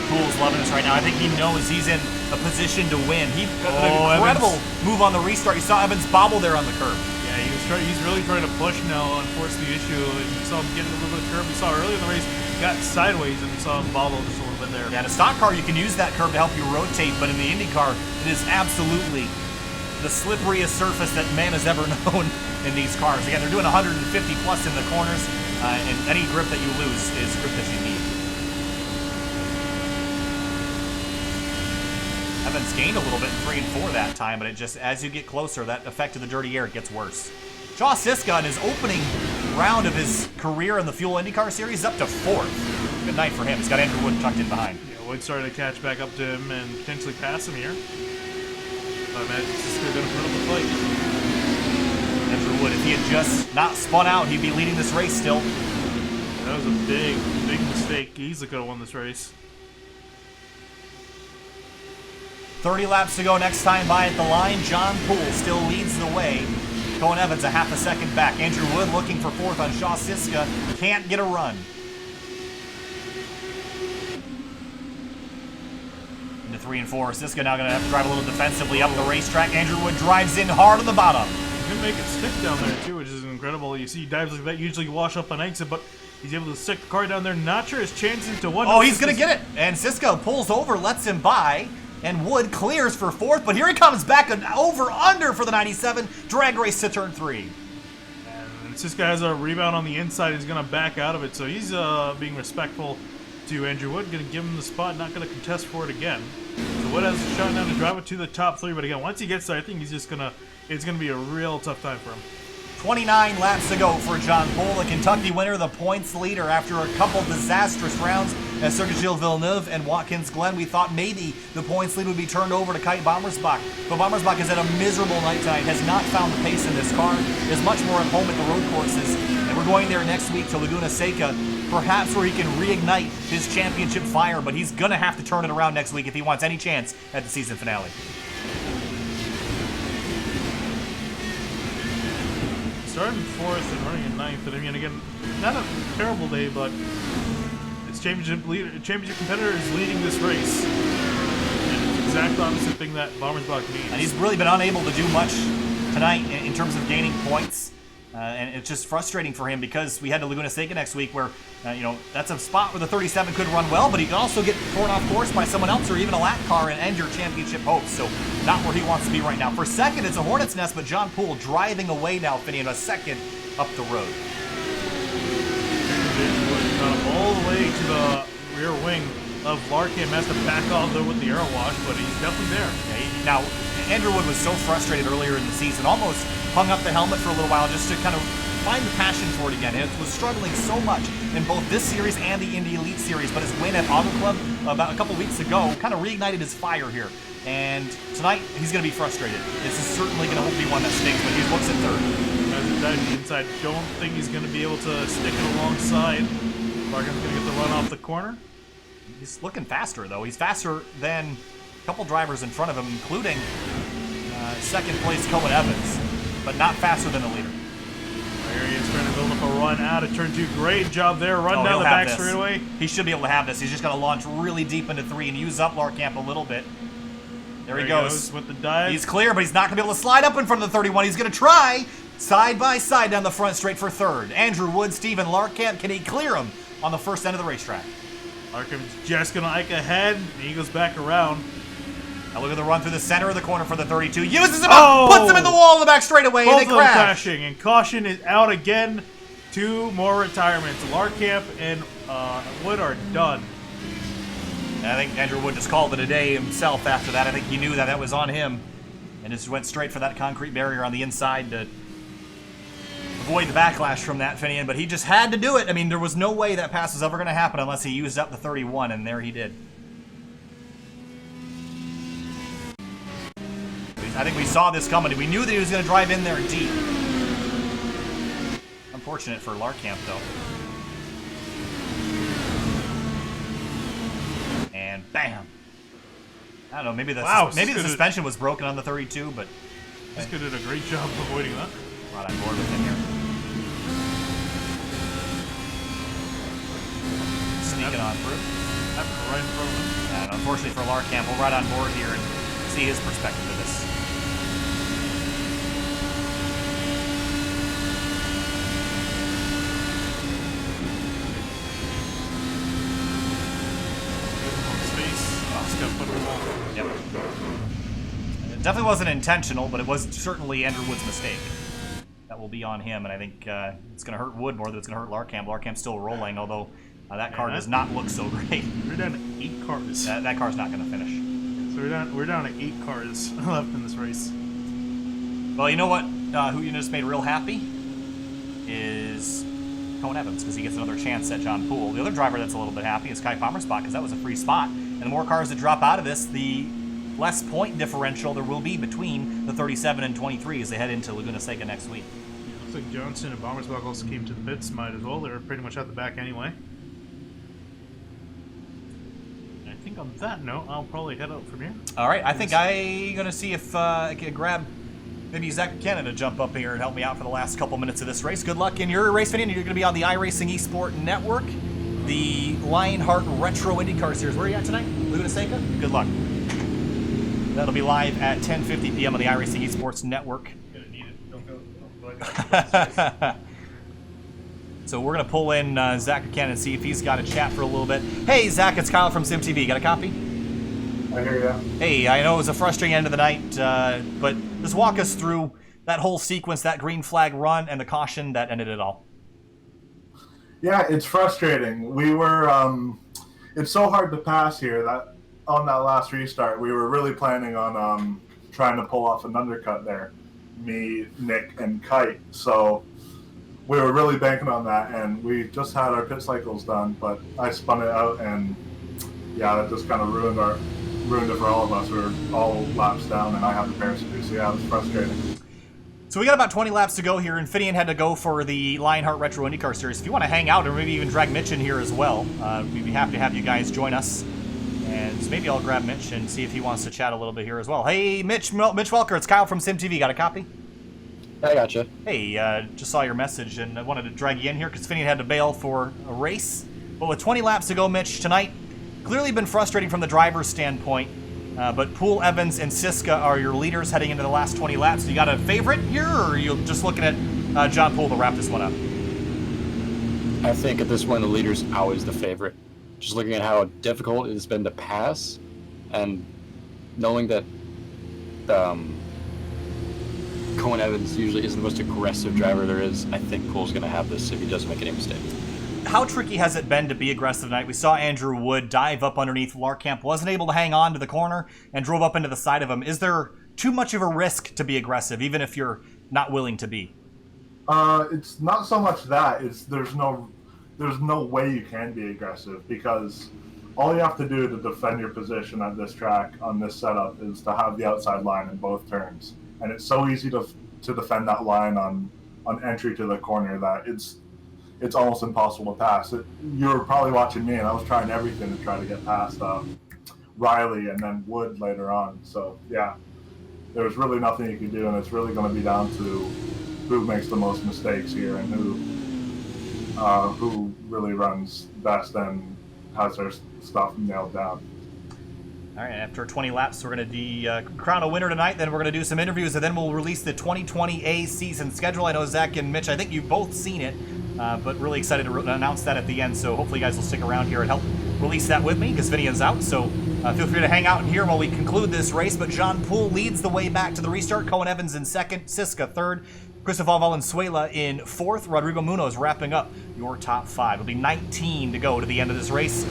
Poole's loving this right now. I think he knows he's in a position to win. He got an incredible move on the restart. You saw Evans bobble there on the curb. Yeah, he's really trying to push now and force the issue. And you saw him getting a little bit of curve. We saw earlier in the race, he got sideways and saw him bobble just a little bit there. Yeah, in a stock car, you can use that curve to help you rotate, but in the IndyCar, it is absolutely the slipperiest surface that man has ever known in these cars. Again, they're doing 150 plus in the corners, and any grip that you lose is grip that you need. Evans gained a little bit in 3 and 4 that time, but it just, as you get closer, that effect of the dirty air gets worse. Shaw Siska in his opening round of his career in the Fuel IndyCar Series is up to 4th. Good night for him. He's got Andrew Wood tucked in behind. Yeah, Wood started to catch back up to him and potentially pass him here. But I imagine Siska going to put up a fight. Andrew Wood, if he had just not spun out, he'd be leading this race still. That was a big, big mistake. He easily could have won this race. 30 laps to go next time by at the line. John Poole still leads the way. Cohen Evans a half a second back. Andrew Wood looking for 4th on Shaw Siska. Can't get a run. Into 3 and 4. Siska now going to have to drive a little defensively up the racetrack. Andrew Wood drives in hard on the bottom. He's going to make it stick down there too, which is incredible. You see dives like that usually wash up on exit, but he's able to stick the car down there. Not sure his chances to win. Oh, he's going to get it. And Siska pulls over, lets him by. And Wood clears for 4th, but here he comes back an over-under for the 97. Drag race to turn 3. And this guy has a rebound on the inside. He's going to back out of it, so he's being respectful to Andrew Wood. Going to give him the spot, not going to contest for it again. So Wood has a shot now to drive it to the top 3, but again, once he gets there, I think he's just going to, it's going to be a real tough time for him. 29 laps to go for John Poole, the Kentucky winner, the points leader after a couple disastrous rounds at Circuit Gilles Villeneuve and Watkins Glen. We thought maybe the points lead would be turned over to Kite Bommersbach, but Bommersbach has had a miserable night tonight, has not found the pace in this car, is much more at home at the road courses, and we're going there next week to Laguna Seca, perhaps where he can reignite his championship fire, but he's going to have to turn it around next week if he wants any chance at the season finale. Starting 4th and running in 9th, and I mean, again, not a terrible day, but his championship competitor is leading this race. And it's the exact opposite thing that Bommersbach needs. And he's really been unable to do much tonight in terms of gaining points. And it's just frustrating for him because we head to Laguna Seca next week where, that's a spot where the 37 could run well, but he can also get torn off course by someone else or even a lap car and end your championship hopes. So not where he wants to be right now. For second, it's a hornet's nest, but John Poole driving away now, finishing a second up the road. All the way to the rear wing of Larkamp. Has to back off though with the aero wash, but he's definitely there. Now, Andrew Wood was so frustrated earlier in the season, almost hung up the helmet for a little while just to kind of find the passion for it again. It was struggling so much in both this series and the Indy Elite Series, but his win at Auto Club about a couple weeks ago kind of reignited his fire here. And tonight, he's going to be frustrated. This is certainly going to be one that stings, but he looks at third. As a dive inside, don't think he's going to be able to stick it alongside. Larkin's going to get the run off the corner. He's looking faster, though. He's faster than a couple drivers in front of him, including second place Cohen Evans, but not faster than the leader. There he is trying to build up a run out of turn 2. Great job there. Run down the back straightaway. He should be able to have this. He's just going to launch really deep into 3 and use up Larkamp a little bit. There he goes with the dive. He's clear, but he's not going to be able to slide up in front of the 31. He's going to try side by side down the front straight for third. Andrew Wood, Steven Larkamp, can he clear him on the first end of the racetrack? Larkamp's just going to hike ahead, and he goes back around. Now look at the run through the center of the corner for the 32. Uses him up, puts him in the wall in the back straightaway, and they crash. Crashing, and caution is out again. 2 more retirements. Larkamp and Wood are done. And I think Andrew Wood just called it a day himself after that. I think he knew that that was on him and just went straight for that concrete barrier on the inside to avoid the backlash from that, Finian. But he just had to do it. I mean, there was no way that pass was ever going to happen unless he used up the 31, and there he did. I think we saw this coming. We knew that he was going to drive in there deep. Unfortunate for Larkamp, though. And bam! I don't know. Maybe the suspension was broken on the 32, but Siska did a great job avoiding that. Right on board with him here. Sneaking on through. Happened right in front of him. And unfortunately for Larkamp, we'll right on board here and see his perspective of this. Yep. It definitely wasn't intentional, but it was certainly Andrew Wood's mistake. That will be on him, and I think it's going to hurt Wood more than it's going to hurt Larkamp. Larkamp's still rolling, although that car does not look so great. We're down to 8 cars. That car's not going to finish. So we're down to 8 cars left in this race. Well, you know what? Who you just made real happy is Cohen Evans, because he gets another chance at John Poole. The other driver that's a little bit happy is Kai Pommerspot, because that was a free spot. And the more cars that drop out of this, the less point differential there will be between the 37 and 23 as they head into Laguna Seca next week. Looks like Johnson and Bommersbach also came to the pits, might as well. They were pretty much at the back anyway. And I think on that note, I'll probably head out from here. All right, I think I'm going to see if I can grab maybe Zach Buchanan to jump up here and help me out for the last couple minutes of this race. Good luck in your race video. You're going to be on the iRacing eSport Network. The Lionheart Retro IndyCar Series. Where are you at tonight? Laguna Seca? Good luck. That'll be live at 10:50 p.m. on the iRacing Esports Network. Gonna need it. Don't go. So we're going to pull in Zach Buchanan and see if he's got a chat for a little bit. Hey, Zach, it's Kyle from SimTV. Got a copy? I hear ya. Hey, I know it was a frustrating end of the night, but just walk us through that whole sequence, that green flag run, and the caution that ended it all. Yeah, it's frustrating. We were, it's so hard to pass here that on that last restart, we were really planning on trying to pull off an undercut there, me, Nick, and Kite. So we were really banking on that, and we just had our pit cycles done, but I spun it out, and yeah, that just kind of ruined it for all of us. We were all laps down, and I had the parents to do, so yeah, it was frustrating. So we got about 20 laps to go here, and Finian had to go for the Lionheart Retro IndyCar Series. If you want to hang out, or maybe even drag Mitch in here as well, we'd be happy to have you guys join us. And so maybe I'll grab Mitch and see if he wants to chat a little bit here as well. Hey, Mitch Welker, it's Kyle from SimTV. Got a copy? I gotcha. Hey, just saw your message, and I wanted to drag you in here because Finian had to bail for a race. But with 20 laps to go, Mitch, tonight, clearly been frustrating from the driver's standpoint. But Poole, Evans, and Siska are your leaders heading into the last 20 laps. You got a favorite here, or are you just looking at John Poole to wrap this one up? I think at this point the leader's always the favorite. Just looking at how difficult it's been to pass, and knowing that Cohen Evans usually isn't the most aggressive driver there is, I think Poole's going to have this if he doesn't make any mistakes. How tricky has it been to be aggressive tonight? We saw Andrew Wood dive up underneath Larkamp, wasn't able to hang on to the corner, and drove up into the side of him. Is there too much of a risk to be aggressive, even if you're not willing to be? It's not so much that. It's there's no way you can be aggressive, because all you have to do to defend your position at this track on this setup is to have the outside line in both turns, and it's so easy to defend that line on entry to the corner that it's almost impossible to pass. You were probably watching me, and I was trying everything to try to get past Riley and then Wood later on. So yeah, there's really nothing you can do, and it's really going to be down to who makes the most mistakes here and who really runs best and has their stuff nailed down. All right, after 20 laps, we're going to crown a winner tonight. Then we're going to do some interviews, and then we'll release the 2020A season schedule. I know Zach and Mitch, I think you've both seen it, but really excited to announce that at the end. So hopefully you guys will stick around here and help release that with me, because Vinian's out. So feel free to hang out in here while we conclude this race. But John Poole leads the way back to the restart. Cohen Evans in second, Siska third, Cristobal Valenzuela in fourth, Rodrigo Munoz wrapping up your top five. It'll be 19 to go to the end of this race.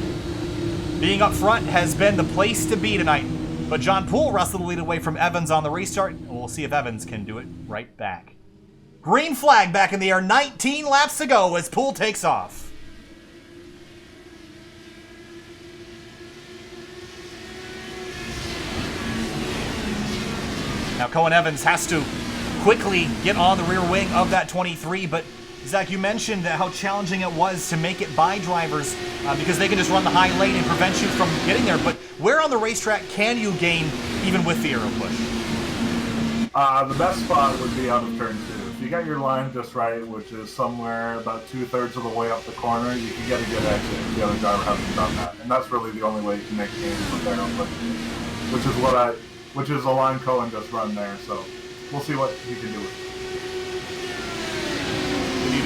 Being up front has been the place to be tonight, but John Poole wrestled the lead away from Evans on the restart, and we'll see if Evans can do it right back. Green flag back in the air, 19 laps to go as Poole takes off. Now Cohen Evans has to quickly get on the rear wing of that 23, but Zach, you mentioned how challenging it was to make it by drivers because they can just run the high lane and prevent you from getting there. But where on the racetrack can you gain even with the aero push? The best spot would be out of turn 2. If you get your line just right, which is somewhere about 2/3 of the way up the corner, you can get a good exit if the other driver hasn't done that. And that's really the only way you can make gains with aero push, which is a line Cohen just run there. So we'll see what he can do with it.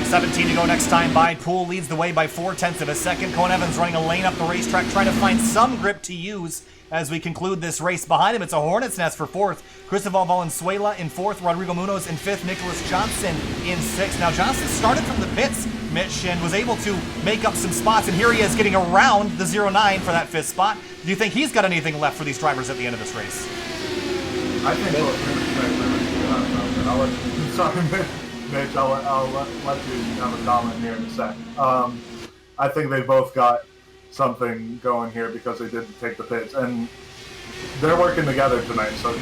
17 to go next time by. Poole leads the way by 0.4 of a second. Cohen Evans running a lane up the racetrack, trying to find some grip to use as we conclude this race. Behind him, it's a hornet's nest for fourth. Cristobal Valenzuela in fourth, Rodrigo Munoz in fifth, Nicholas Johnson in sixth. Now Johnson started from the pits, Mitch, and was able to make up some spots, and here he is getting around the 0-9 for that fifth spot. Do you think he's got anything left for these drivers at the end of this race? I think Mitch, I'll let you have a comment here in a sec. I think they both got something going here because they didn't take the pits, and they're working together tonight. So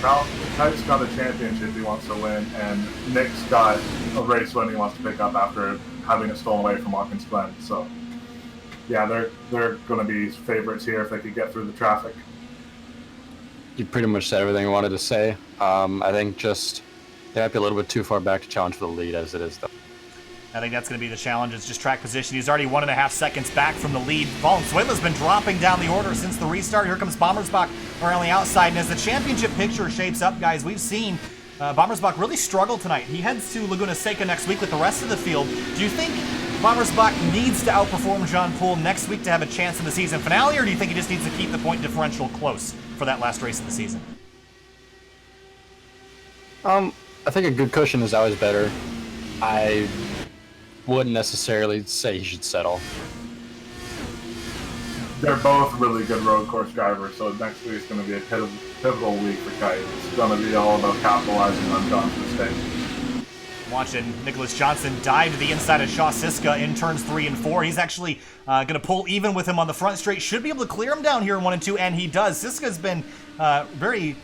Kite's got a championship he wants to win, and Nick's got a race win he wants to pick up after having it stolen away from Watkins Glen. So yeah, they're going to be favorites here if they could get through the traffic. You pretty much said everything I wanted to say. I think just they might be a little bit too far back to challenge for the lead as it is, though. I think that's going to be the challenge. It's just track position. He's already 1.5 seconds back from the lead. Valenzuela's been dropping down the order since the restart. Here comes Bommersbach around the outside. And as the championship picture shapes up, guys, we've seen Bommersbach really struggle tonight. He heads to Laguna Seca next week with the rest of the field. Do you think Bommersbach needs to outperform John Poole next week to have a chance in the season finale, or do you think he just needs to keep the point differential close for that last race of the season? I think a good cushion is always better. I wouldn't necessarily say he should settle. They're both really good road course drivers, so next week's going to be a pivotal week for Kite. It's going to be all about capitalizing on John's mistake. Watching Nicholas Johnson dive to the inside of Shaw Siska in turns 3 and 4. He's actually going to pull even with him on the front straight. Should be able to clear him down here in 1 and 2, and he does. Siska's been very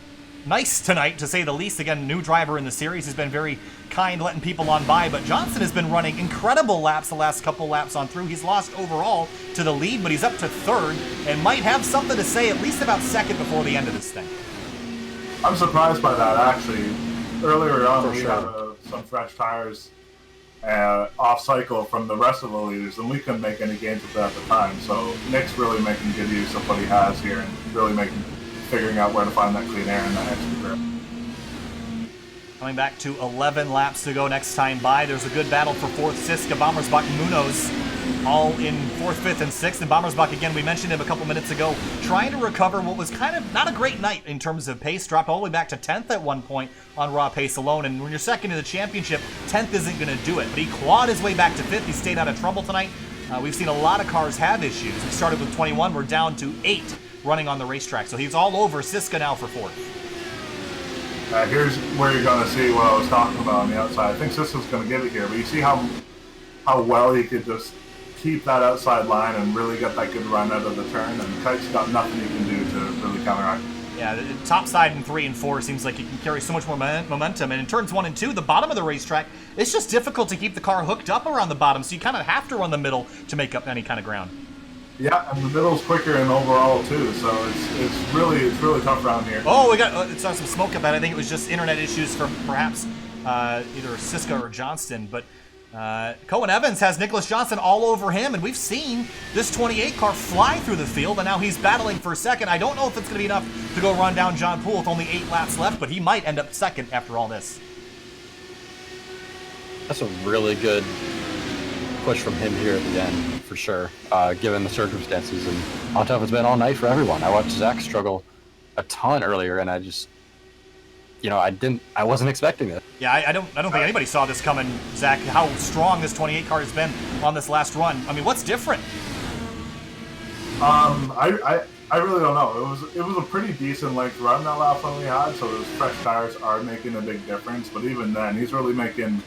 nice tonight, to say the least. Again, new driver in the series. Has been very kind, letting people on by, but Johnson has been running incredible laps the last couple laps on through. He's lost overall to the lead, but he's up to third and might have something to say at least about second before the end of this thing. I'm surprised by that, actually. Earlier on, we had some fresh tires off cycle from the rest of the leaders, and we couldn't make any gains with that at the time. So Nick's really making good use of what he has here and really figuring out where to find that clean air and that extra grip. Coming back to 11 laps to go next time by. There's a good battle for fourth. Siska, Bommersbach, Munoz, all in 4th, 5th, and 6th. And Bommersbach, again, we mentioned him a couple minutes ago, trying to recover what was kind of not a great night in terms of pace. Dropped all the way back to 10th at one point on raw pace alone. And when you're second in the championship, 10th isn't going to do it. But he clawed his way back to 5th. He stayed out of trouble tonight. We've seen a lot of cars have issues. We started with 21. We're down to 8 running on the racetrack. So he's all over Siska now for 4th. Here's where you're going to see what I was talking about on the outside. I think Siska's going to get it here, but you see how well he could just keep that outside line and really get that good run out of the turn, and Kite's got nothing he can do to really counteract. Yeah, the top side in 3 and 4 seems like it can carry so much more momentum. And in turns 1 and 2, the bottom of the racetrack, it's just difficult to keep the car hooked up around the bottom, so you kind of have to run the middle to make up any kind of ground. Yeah, and the middle's quicker in overall too, so it's really tough around here. Oh, we got it's some smoke about it. I think it was just internet issues from perhaps either Siska or Johnston, but Cohen Evans has Nicholas Johnson all over him, and we've seen this 28 car fly through the field, and now he's battling for second. I don't know if it's going to be enough to go run down John Poole with only 8 laps left, but he might end up second after all this. That's a really good push from him here at the end, for sure, given the circumstances and how tough it's been all night for everyone. I watched Zach struggle a ton earlier, and I just, I wasn't expecting it. Yeah, I don't think anybody saw this coming, Zach, how strong this 28 car has been on this last run. I mean, what's different? I really don't know. It was a pretty decent length run that last one we had, so those fresh tires are making a big difference, but even then, he's really making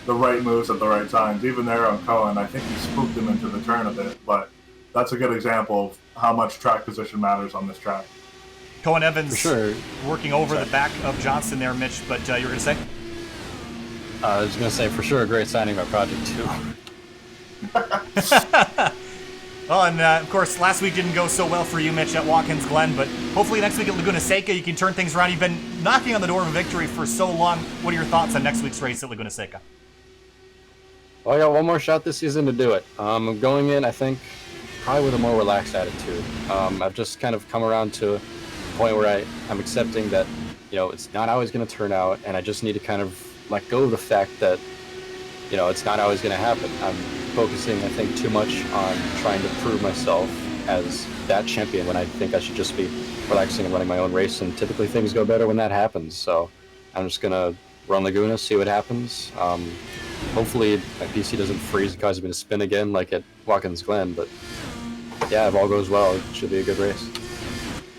the right moves at the right times. Even there on Cohen, I think he spooked him into the turn a bit, but that's a good example of how much track position matters on this track. Cohen Evans sure. Working over the back of Johnson there, Mitch, but you were going to say? I was going to say, for sure, a great signing by Project 2. Well, and of course, last week didn't go so well for you, Mitch, at Watkins Glen, but hopefully next week at Laguna Seca you can turn things around. You've been knocking on the door of a victory for so long. What are your thoughts on next week's race at Laguna Seca? Well, I got one more shot this season to do it. I'm going in, I think, probably with a more relaxed attitude. I've just kind of come around to a point where I'm accepting that, it's not always going to turn out, and I just need to kind of let go of the fact that, it's not always going to happen. I'm focusing, I think, too much on trying to prove myself as that champion when I think I should just be relaxing and running my own race, and typically things go better when that happens. So I'm just going to run Laguna, see what happens. Hopefully my PC doesn't freeze and cause me to spin again like at Watkins Glen, but yeah, if all goes well, it should be a good race.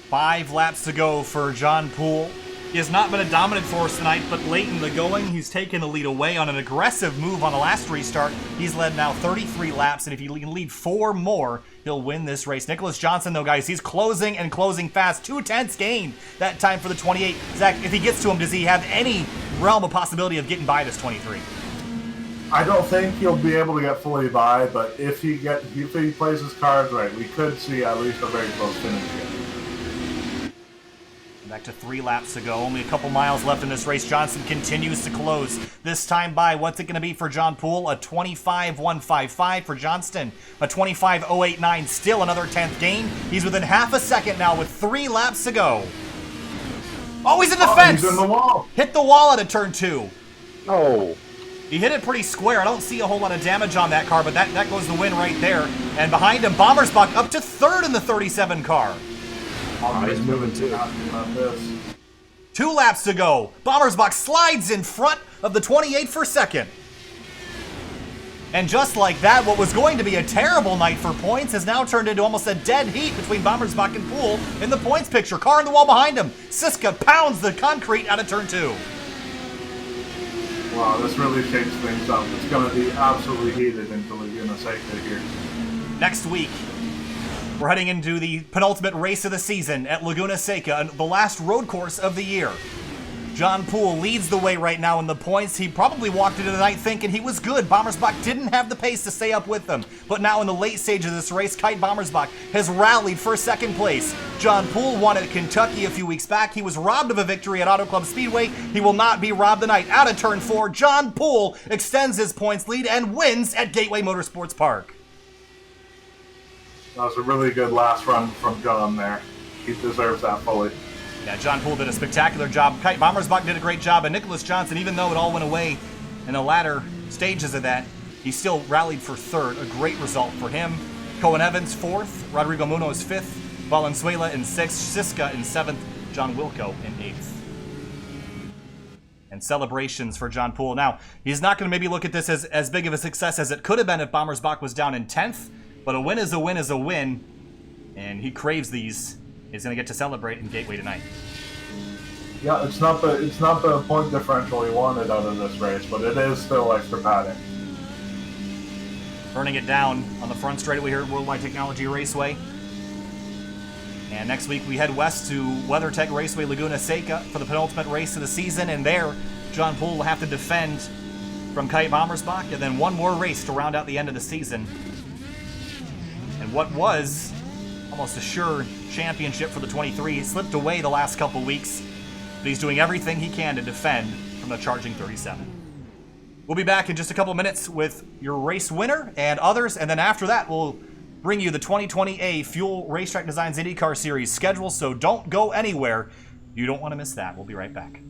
5 laps to go for John Poole. He has not been a dominant force tonight, but late in the going, he's taken the lead away on an aggressive move on the last restart. He's led now 33 laps, and if he can lead 4 more, he'll win this race. Nicholas Johnson, though, guys, he's closing and closing fast. 2/10 gain that time for the 28. Zach, if he gets to him, does he have any realm of possibility of getting by this 23? I don't think he'll be able to get fully by, but if he plays his cards right, we could see at least a very close finish here. Back to 3 laps to go. Only a couple miles left in this race. Johnson continues to close. This time by, what's it going to be for John Poole? A 25.155 for Johnston. A 25.089. Still another 10th gain. He's within half a second now with 3 laps to go. Oh, he's in the fence! He's in the wall. Hit the wall out of turn 2. Oh. He hit it pretty square. I don't see a whole lot of damage on that car, but that goes the win right there. And behind him, Bommersbach up to 3rd in the 37 car. He's moving too. 2 laps to go. Bommersbach slides in front of the 28 for second. And just like that, what was going to be a terrible night for points has now turned into almost a dead heat between Bommersbach and Poole in the points picture. Car in the wall behind him. Siska pounds the concrete out of turn 2. Wow, this really shakes things up. It's going to be absolutely heated into Laguna Seca here. Next week, we're heading into the penultimate race of the season at Laguna Seca, the last road course of the year. John Poole leads the way right now in the points. He probably walked into the night thinking he was good. Bommersbach didn't have the pace to stay up with them. But now in the late stage of this race, Kite Bommersbach has rallied for second place. John Poole won at Kentucky a few weeks back. He was robbed of a victory at Auto Club Speedway. He will not be robbed tonight. Out of turn 4, John Poole extends his points lead and wins at Gateway Motorsports Park. That was a really good last run from John there. He deserves that fully. Yeah, John Poole did a spectacular job. Kite Bommersbach did a great job. And Nicholas Johnson, even though it all went away in the latter stages of that, he still rallied for 3rd. A great result for him. Cohen Evans 4th. Rodrigo Munoz 5th. Valenzuela in 6th. Siska in 7th. John Wilco in 8th. And celebrations for John Poole. Now, he's not going to maybe look at this as big of a success as it could have been if Bommersbach was down in 10th. But a win is a win is a win. And he craves these. He's going to get to celebrate in Gateway tonight. Yeah, it's not the point differential we wanted out of this race, but it is still extra padding. Burning it down on the front straightaway here at World Wide Technology Raceway. And next week we head west to WeatherTech Raceway Laguna Seca for the penultimate race of the season. And there, John Poole will have to defend from Kite Bommersbach, and then one more race to round out the end of the season. And what was almost a sure championship for the 23 he slipped away the last couple weeks, but he's doing everything he can to defend from the charging 37. We'll be back in just a couple minutes with your race winner and others, and then after that we'll bring you the 2020A Fuel Racetrack Designs IndyCar Series schedule, so don't go anywhere. You don't want to miss that. We'll be right back.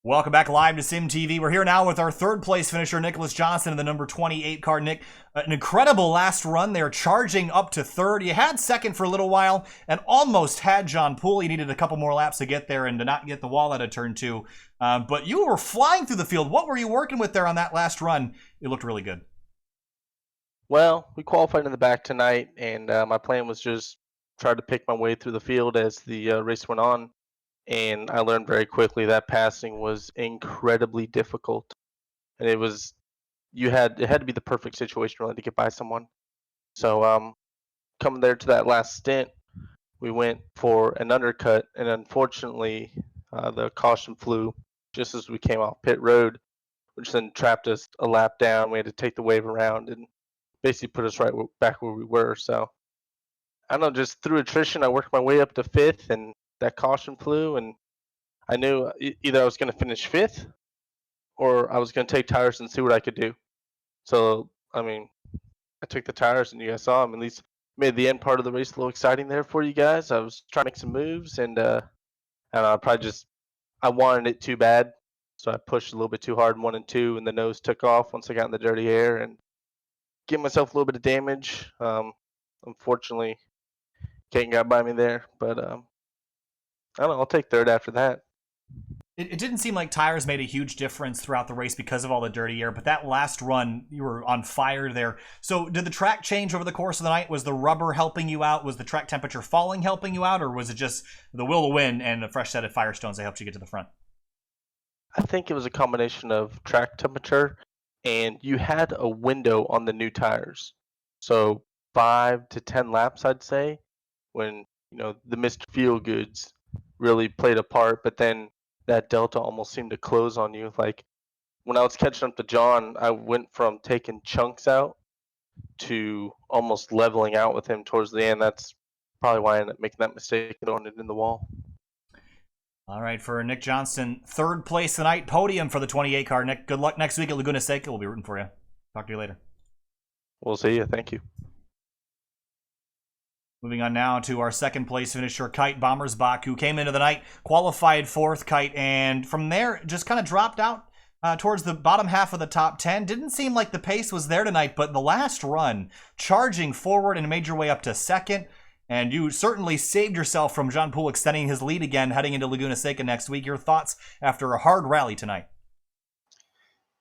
Welcome back live to Sim TV. We're here now with our third place finisher, Nicholas Johnson, in the number 28 car. Nick, an incredible last run there, charging up to third. You had second for a little while and almost had John Poole. You needed a couple more laps to get there and to not get the wall out of turn two. But you were flying through the field. What were you working with there on that last run? It looked really good. Well, we qualified in the back tonight, and my plan was just try to pick my way through the field as the race went on. And I learned very quickly that passing was incredibly difficult, and it had to be the perfect situation really to get by someone. So coming there to that last stint, we went for an undercut, and unfortunately, the caution flew just as we came off pit road, which then trapped us a lap down. We had to take the wave around and basically put us right back where we were. So I don't know, just through attrition, I worked my way up to fifth, and that caution flew, and I knew either I was going to finish fifth or I was going to take tires and see what I could do. So, I mean, I took the tires, and you guys saw them. At least made the end part of the race a little exciting there for you guys. I was trying to make some moves, and I wanted it too bad. So I pushed a little bit too hard in 1 and 2, and the nose took off once I got in the dirty air and gave myself a little bit of damage. Unfortunately, Kane got by me there, but I don't know. I'll take third after that. It didn't seem like tires made a huge difference throughout the race because of all the dirty air, but that last run, you were on fire there. So did the track change over the course of the night? Was the rubber helping you out? Was the track temperature falling helping you out? Or was it just the will to win and a fresh set of Firestones that helped you get to the front? I think it was a combination of track temperature, and you had a window on the new tires. So 5 to 10 laps, I'd say, when the Mr. Feel Goods really played a part, but then that delta almost seemed to close on you. Like when I was catching up to John, I went from taking chunks out to almost leveling out with him towards the end. That's probably why I ended up making that mistake and throwing it in the wall. All right, for Nick Johnston, third place tonight, podium for the 28 car. Nick, good luck next week at Laguna Seca. We'll be rooting for you. Talk to you later. We'll see you. Thank you. Moving on now to our second place finisher, Kite Bommersbach, who came into the night, qualified fourth, Kite, and from there just kind of dropped out towards the bottom half of the top 10. Didn't seem like the pace was there tonight, but the last run, charging forward and made your way up to second. And you certainly saved yourself from John Poole extending his lead again heading into Laguna Seca next week. Your thoughts after a hard rally tonight?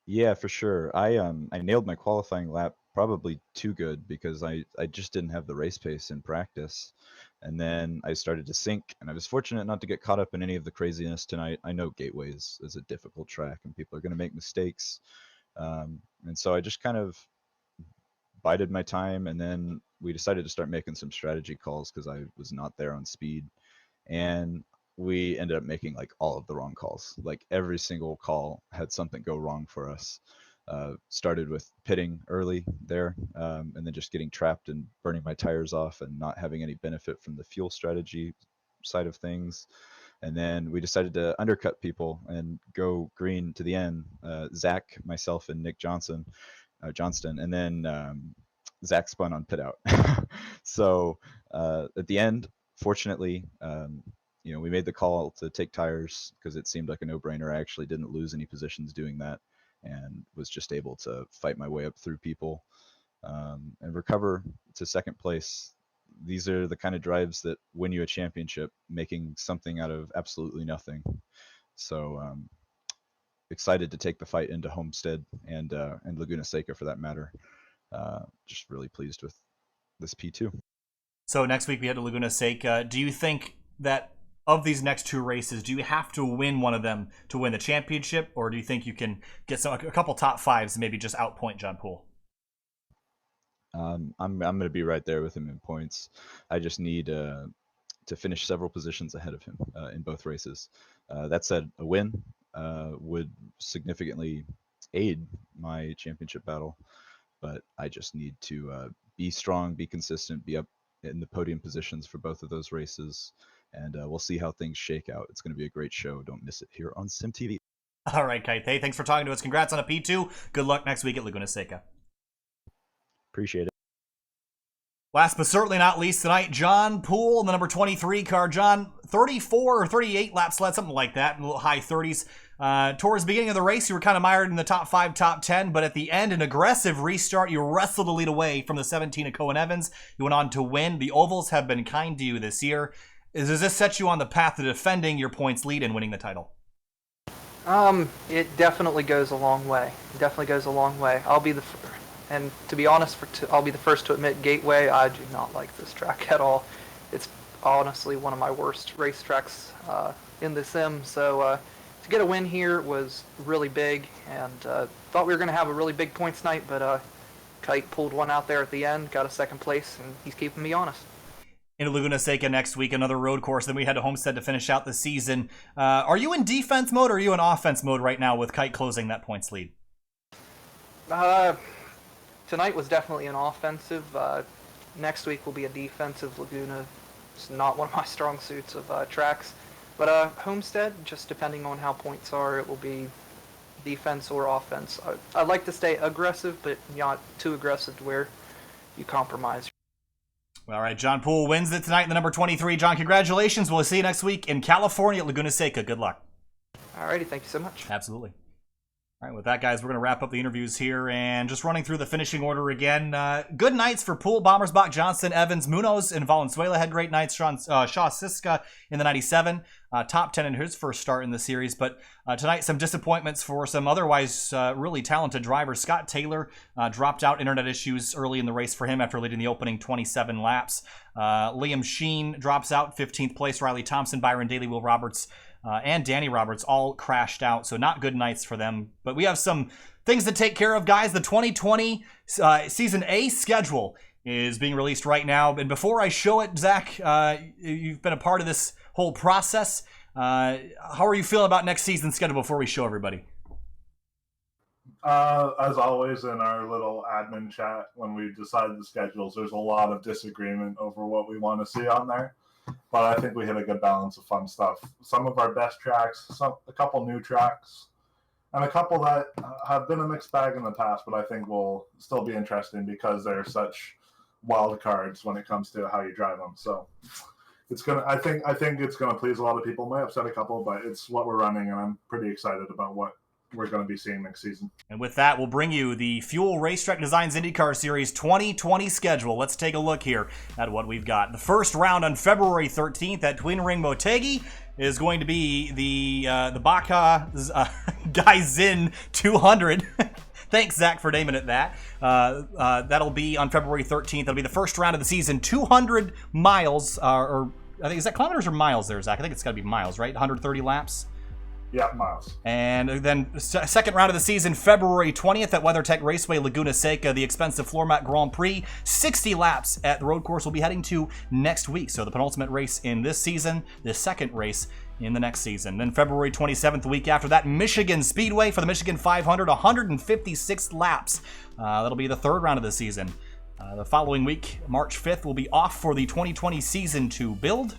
Yeah, for sure. I nailed my qualifying lap probably too good because I just didn't have the race pace in practice. And then I started to sink, and I was fortunate not to get caught up in any of the craziness tonight. I know Gateway is a difficult track, and people are going to make mistakes. And so I just kind of bided my time, and then we decided to start making some strategy calls because I was not there on speed. And we ended up making like all of the wrong calls. Like every single call had something go wrong for us. Started with pitting early there, and then just getting trapped and burning my tires off and not having any benefit from the fuel strategy side of things. And then we decided to undercut people and go green to the end. Zach, myself, and Nick Johnston. And then Zach spun on pit out. So at the end, fortunately, we made the call to take tires because it seemed like a no-brainer. I actually didn't lose any positions doing that and was just able to fight my way up through people and recover to second place. These are the kind of drives that win you a championship, making something out of absolutely nothing. So excited to take the fight into Homestead and Laguna Seca for that matter. Just really pleased with this P2. So next week we head to Laguna Seca. Do you think that of these next two races, do you have to win one of them to win the championship, or do you think you can get a couple top fives and maybe just outpoint John Poole? I'm going to be right there with him in points. I just need to finish several positions ahead of him in both races. That said, a win would significantly aid my championship battle, but I just need to be strong, be consistent, be up in the podium positions for both of those races, and we'll see how things shake out. It's going to be a great show. Don't miss it here on SimTV. All right, Kite. Hey, thanks for talking to us. Congrats on a P2. Good luck next week at Laguna Seca. Appreciate it. Last but certainly not least tonight, John Poole in the number 23 car. John, 34 or 38 laps led, something like that, in the little high 30s. Towards the beginning of the race, you were kind of mired in the top 5, top 10, but at the end, an aggressive restart. You wrestled the lead away from the 17 of Cohen Evans. You went on to win. The ovals have been kind to you this year. Does this set you on the path to defending your points lead and winning the title? It definitely goes a long way. It definitely goes a long way. And to be honest, I'll be the first to admit, Gateway, I do not like this track at all. It's honestly one of my worst racetracks in the sim. So to get a win here was really big, and thought we were going to have a really big points night, but Kite pulled one out there at the end, got a second place, and he's keeping me honest. Into Laguna Seca next week, another road course. Then we head to Homestead to finish out the season. Are you in defense mode or are you in offense mode right now with Kite closing that points lead? Tonight was definitely an offensive. Next week will be a defensive. Laguna is not one of my strong suits of tracks. But Homestead, just depending on how points are, it will be defense or offense. I'd like to stay aggressive, but not too aggressive to where you compromise. All right, John Poole wins it tonight in the number 23. John, congratulations. We'll see you next week in California at Laguna Seca. Good luck. All righty, thank you so much. Absolutely. All right, with that, guys, we're going to wrap up the interviews here and just running through the finishing order again. Good nights for Poole, Bommersbach, Johnson, Evans, Munoz, and Valenzuela had great nights. Shaw Siska in the 97, top 10 in his first start in the series. But tonight, some disappointments for some otherwise really talented drivers. Scott Taylor dropped out, internet issues early in the race for him after leading the opening 27 laps. Liam Sheen drops out, 15th place. Riley Thompson, Byron Daly, Will Roberts, and Danny Roberts all crashed out, so not good nights for them. But we have some things to take care of, guys. The 2020 Season A schedule is being released right now. And before I show it, Zach, you've been a part of this whole process. How are you feeling about next season's schedule before we show everybody? As always, in our little admin chat, when we decide the schedules, there's a lot of disagreement over what we want to see on there. But I think we hit a good balance of fun stuff. Some of our best tracks, a couple new tracks, and a couple that have been a mixed bag in the past, but I think will still be interesting because they're such wild cards when it comes to how you drive them. So it's gonna. I think it's gonna please a lot of people. Might upset a couple, but it's what we're running, and I'm pretty excited about what we're going to be seeing next season. And with that, we'll bring you the Fuel Racetrack Designs IndyCar Series 2020 schedule. Let's take a look here at what we've got. The first round on February 13th at Twin Ring Motegi is going to be the Baca Gaizin 200. Thanks, Zach, for naming it that. That'll be on February 13th. That'll be the first round of the season. 200 miles, or I think, is that kilometers or miles there, Zach? I think it's got to be miles, right? 130 laps. Yeah, miles. And then second round of the season, February 20th at WeatherTech Raceway, Laguna Seca, the expensive floor mat Grand Prix. 60 laps at the road course we'll be heading to next week. So the penultimate race in this season, the second race in the next season. Then February 27th, the week after that, Michigan Speedway for the Michigan 500, 156 laps. That'll be the third round of the season. The following week, March 5th, will be off for the 2020 Season 2 build.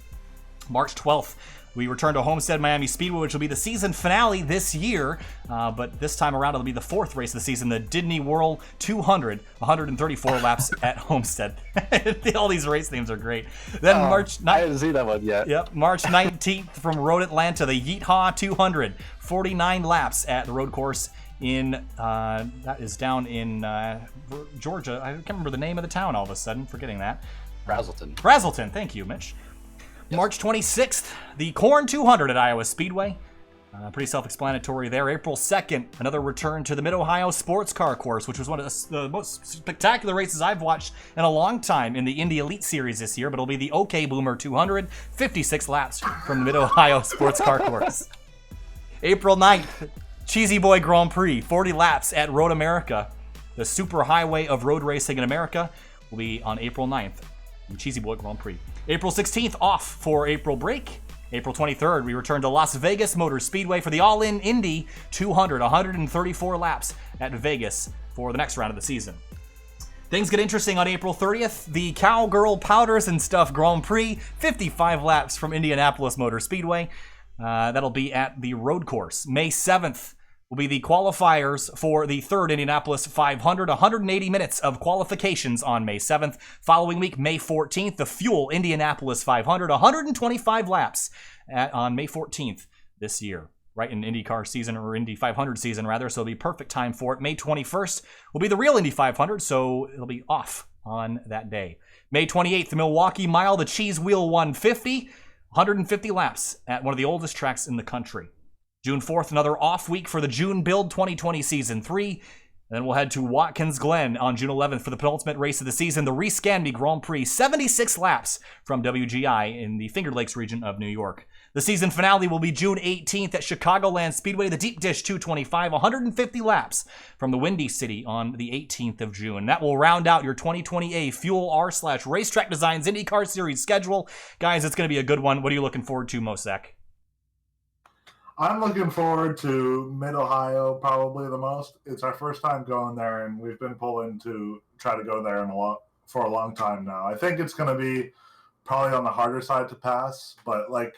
March 12th, we return to Homestead Miami Speedway, which will be the season finale this year, but this time around it'll be the fourth race of the season, the Disney World 200, 134 laps at Homestead. All these race names are great. Then March 9th. I didn't see that one yet. Yep, March 19th from Road Atlanta, the Yeehaw 200, 49 laps at the road course in, that is down in Georgia. I can't remember the name of the town all of a sudden, forgetting that. Brazelton, thank you, Mitch. Yes. March 26th, the Corn 200 at Iowa Speedway. Pretty self-explanatory there. April 2nd, another return to the Mid-Ohio Sports Car Course, which was one of the most spectacular races I've watched in a long time in the Indy Elite Series this year, but it'll be the OK Boomer 200, 56 laps from the Mid-Ohio Sports Car Course. April 9th, Cheesy Boy Grand Prix, 40 laps at Road America. The super highway of road racing in America will be on April 9th. Cheesy Boy Grand Prix. April 16th, off for April break. April 23rd, we return to Las Vegas Motor Speedway for the All-In Indy 200, 134 laps at Vegas for the next round of the season. Things get interesting on April 30th. The Cowgirl Powders and Stuff Grand Prix, 55 laps from Indianapolis Motor Speedway. That'll be at the road course. May 7th will be the qualifiers for the third Indianapolis 500, 180 minutes of qualifications on May 7th. Following week, May 14th, the Fuel Indianapolis 500, 125 laps on May 14th this year, right in IndyCar season, or Indy 500 season rather, so it'll be perfect time for it. May 21st will be the real Indy 500, so it'll be off on that day. May 28th, the Milwaukee Mile, the Cheese Wheel 150, 150 laps at one of the oldest tracks in the country. June 4th, another off week for the June Build 2020 Season 3. And then we'll head to Watkins Glen on June 11th for the penultimate race of the season, the Rescanby Grand Prix, 76 laps from WGI in the Finger Lakes region of New York. The season finale will be June 18th at Chicagoland Speedway, the Deep Dish 225, 150 laps from the Windy City on the 18th of June. That will round out your 2020A Fuel R/Racetrack Designs IndyCar Series schedule. Guys, it's going to be a good one. What are you looking forward to most, Zach? I'm looking forward to Mid-Ohio probably the most. It's our first time going there, and we've been pulling to try to go there for a long time now. I think it's going to be probably on the harder side to pass, but like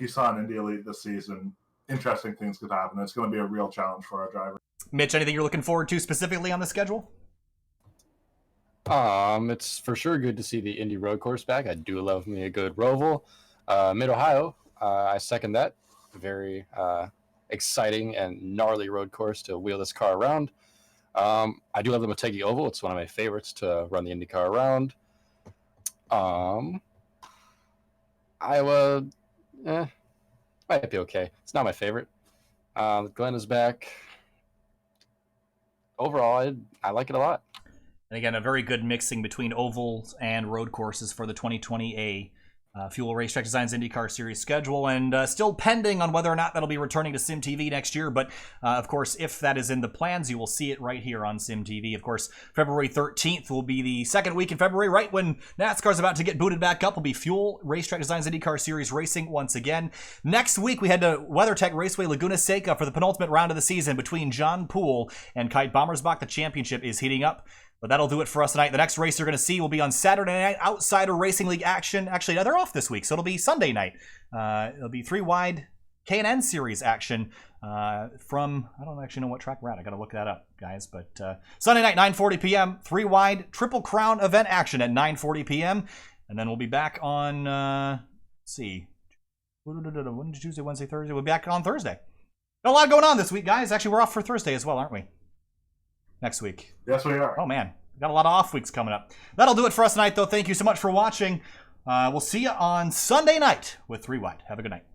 you saw in Indy Elite this season, interesting things could happen. It's going to be a real challenge for our driver. Mitch, anything you're looking forward to specifically on the schedule? It's for sure good to see the Indy road course back. I do love me a good Roval. Mid-Ohio, I second that. Very exciting and gnarly road course to wheel this car around. I do love the Motegi Oval. It's one of my favorites to run the IndyCar around. Iowa, might be okay. It's not my favorite. Glenn is back. Overall, I like it a lot. And again, a very good mixing between ovals and road courses for the 2020A Fuel Racetrack Design's IndyCar Series schedule, and still pending on whether or not that'll be returning to SimTV next year. But of course, if that is in the plans, you will see it right here on SimTV. Of course, February 13th will be the second week in February, right when NASCAR's about to get booted back up. Will be Fuel Racetrack Design's IndyCar Series racing once again. Next week, we head to WeatherTech Raceway Laguna Seca for the penultimate round of the season between John Poole and Kite Bommersbach. The championship is heating up. But that'll do it for us tonight. The next race you're going to see will be on Saturday night, Outsider Racing League action. Actually, they're off this week, so it'll be Sunday night. It'll be 3-wide K&N Series action from, I don't actually know what track we're at. I got to look that up, guys. But Sunday night, 9:40 p.m., 3-wide Triple Crown event action at 9:40 p.m. And then we'll be back on, let's see, Tuesday, Wednesday, Thursday. We'll be back on Thursday. Got a lot going on this week, guys. Actually, we're off for Thursday as well, aren't we? Next week. Yes, we are. Oh, man. We've got a lot of off weeks coming up. That'll do it for us tonight, though. Thank you so much for watching. We'll see you on Sunday night with 3-Wide. Have a good night.